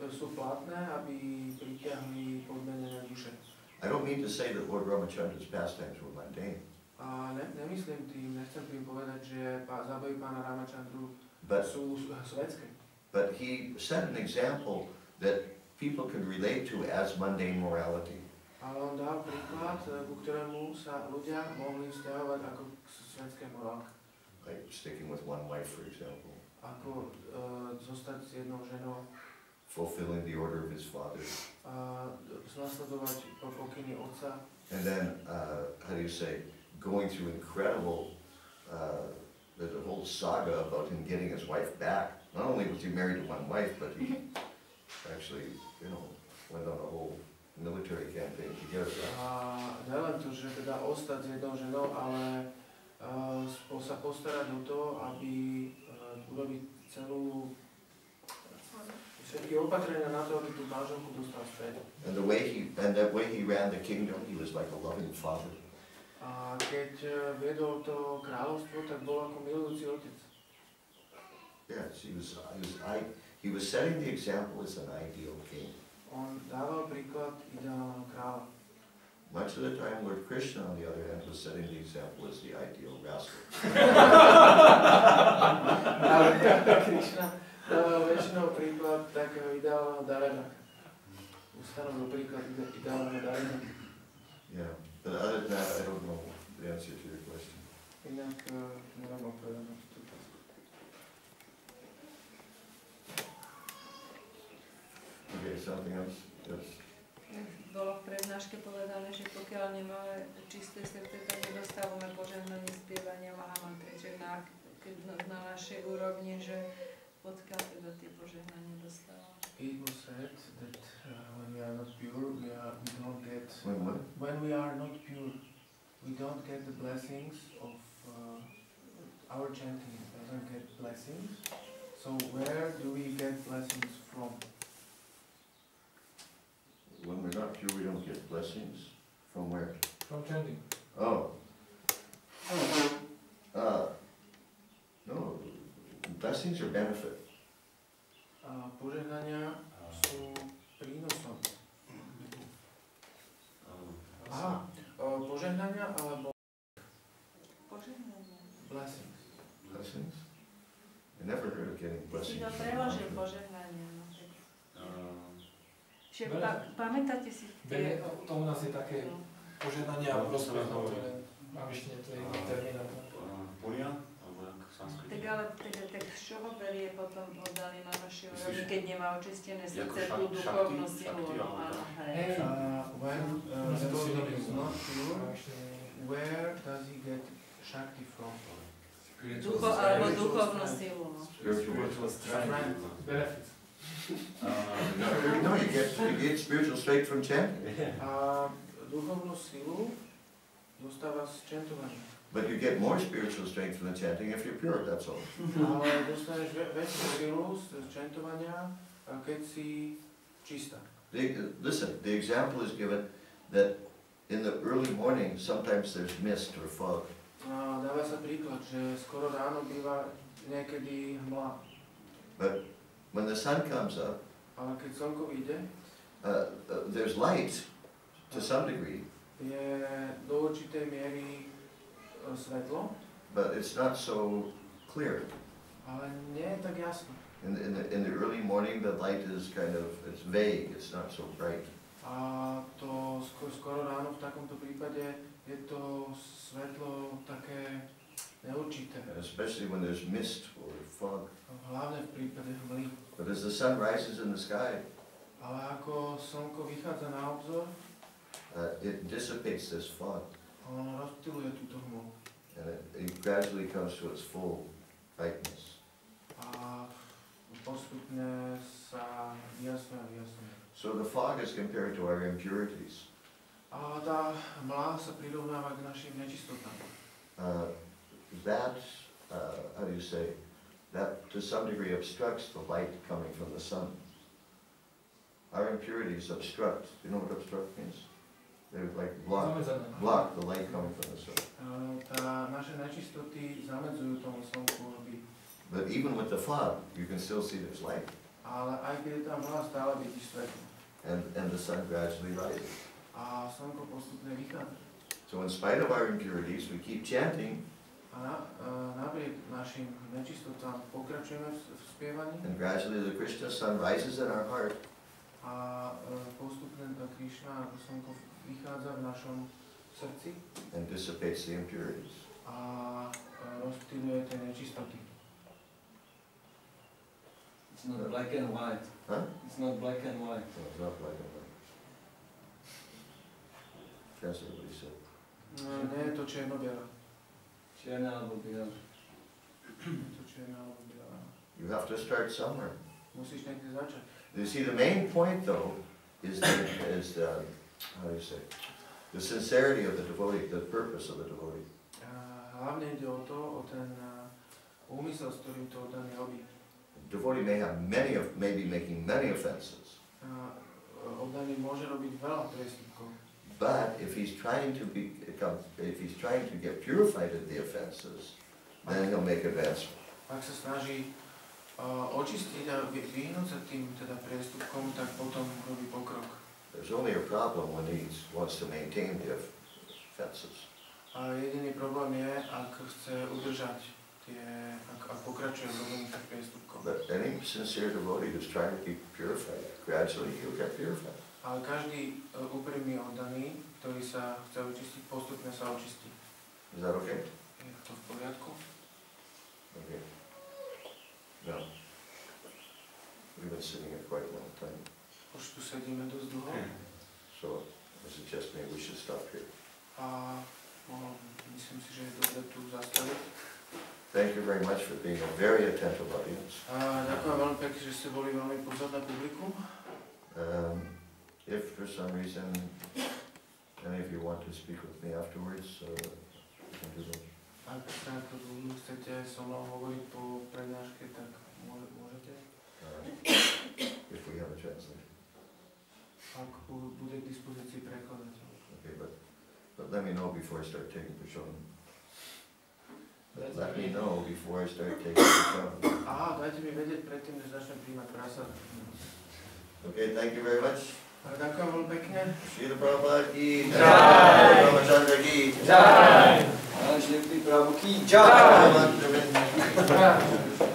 sú platné, aby pritiahli podmenené duše. I don't mean to say that Lord Ramachandra's pastimes were mundane. A nemyslím tým, nechcem tým povedať, že zábavy pána Ramachandru sú svetské. But he set an example that people could relate to as mundane morality. Ale on dal príklad, ku ktorému sa ľudia mohli vzťahovať ako svetské morálky. Like sticking with one wife, for example. Ako zostať s jednou ženou. Fulfilling the order of his father. Nasledovať pokyny otca. And then, how do you say, going through incredible, there's a whole saga about him getting his wife back. Not only was he married to one wife, but he actually, you know, went on a whole military campaign to get her back. Nelen to, že teda ostať s jednou ženou, ale sa postarať o to, aby urobiť celú všetky opatrenia na to, aby tú manželku dostal späť. And that way he ran the kingdom, he was like a loving father. A keď viedol to kráľovstvo, tak bol ako milujúci otec. Yes, he was setting the example as an ideal king. On dával príklad ideálneho kráľa. Much of the time, Lord Krishna, on the other hand, was setting the example as the ideal rascal. Ale Krišna dával väčšinou príklad takého ideálneho darenáka. Ustanovil príklad ideálneho darenáka. Yeah, but other than that, I don't know the answer to your question. Inak neviem odpovedať na túto otázku. something else? Yes. Bolo v prednáške povedané, že pokiaľ nemáme čisté srdce, tak nedostávame požehnanie spievania Mahamantre, že na našej úrovni, že odkiaľ teda tie požehnanie dostávame. It was said that when we are not pure, we don't get. When When we are not pure, we don't get the blessings of our chanting. Doesn't get blessings. So where do we get blessings from? When we're not pure, we don't get blessings. From where? From chanting. Oh. No, blessings are benefit. Požehnania sú prínosom. Aha, požehnania alebo Požehnania. blessings. Blessings? I never heard of getting Si blessings. to preložil požehnania. Že Benefit. pamätáte si tie... To u nás je také požehnanie a prospech, ktoré mám ešte to je termín. Punia? Alebo jak sanskrit? Tak ale tak z čoho berie potom oddaný na naši úrovni, keď nemá očistené Jako srdce, tú duchovnú silu, no áno, hej. When the devotee is not pure, where does he get Shakti from? Alebo duchovnú silu, no. Spiritual strength. Benefit. No, you get spiritual strength from chanting. Duchovnú silu dostáva z chantovania. But you get more spiritual strength from the chanting if you're pure, that's all. Ale dostaneš väčšiu silu z chantovania, keď si čistá. Listen, the example is given that in the early morning sometimes there's mist or fog. Dáva sa príklad, že skoro ráno býva niekedy hmla. But when the sun comes up, Ale keď slnko vyjde, there's light to some degree, je do určitej miery svetlo, but it's not so clear. ale nie je tak jasné. In the early morning the light is it's vague, it's not so bright. A to skoro ráno v takomto prípade je to svetlo také neurčité. And especially when there's mist or fog. Hlavne v prípade hmly. But as the sun rises in the sky, Ale ako slnko vychádza na obzor, it dissipates this fog. ono rozptyluje túto hmlu. And it gradually comes to its full brightness. A postupne sa vyjasňuje. So the fog is compared to our impurities. A tá hmla sa prirovnáva k našim nečistotám. That to some degree obstructs the light coming from the sun. Our impurities obstruct. Do you know what obstruct means? They like block the light coming from the sun. Tá naše nečistoty zamedzujú tomu slnku, aby... But even with the fog, you can still see there's light. Ale aj keď je tam hmla, stále vidíš svetlo. And the sun gradually rises. A slnko postupne vychádza. So in spite of our impurities, we keep chanting. A napriek našim nečistotám pokračujeme v spievaní. And gradually the Krishna sun rises in our heart. A postupne Krišna ako slnko vychádza v našom srdci. And dissipates the impurities. A rozptyluje tie nečistoty. It's not black and white. Huh? It's not black and white. No, it's not black and white. Translate what he said. Nie je to čierno-biela. Čierne alebo biele. To čierna alebo biela. You have to start somewhere. Musíš niekde začať. You see, the main point though is how do you say, the sincerity of the devotee, the purpose of the devotee. Hlavne ide o to, o ten úmysel, s ktorým to oddaný robí. The devotee may be making many offenses. Oddaný môže robiť veľa priestupkov. But if he's trying to get purified of the offenses, then he'll make advancement. Ak sa snaží očistiť a vyhnúť sa tým teda priestupkom, tak potom robí pokrok. There's only a problem when he wants to maintain the offenses. A jediný problém je, ak chce udržať tie, ak pokračuje v robení tých priestupkov. But any sincere devotee who's trying to be purified, gradually he'll get purified. Ale každý úprimný oddaný, ktorý sa chce očistiť, postupne sa očistí. Is that okay? Je to v poriadku? Okay. No. We've been sitting here quite a long time. Už tu sedíme dosť dlho. So I suggest maybe we should stop here. A myslím si, že je dobre tu zastaviť. Thank you very much for being a very attentive audience. A ďakujem veľmi pekne, že ste boli veľmi pozorné publikum. If for some reason any of you want to speak with me afterwards, we can do that. Ak chcete so mnou hovoriť po prednáške, tak môžete. If we have a translation. Ak bude k dispozícii prekladateľ. Okay, but let me know before I start taking prashadam. Let me know before I start taking prashadam. Aha, dajte mi vedieť predtým, než začnem príjmať prasad. Okay, thank you very much. Ďakujem veľmi pekne. Srila Prabhupada ki Jai. Ramachandra ki Jai. Prabhu ki Jai. Jai.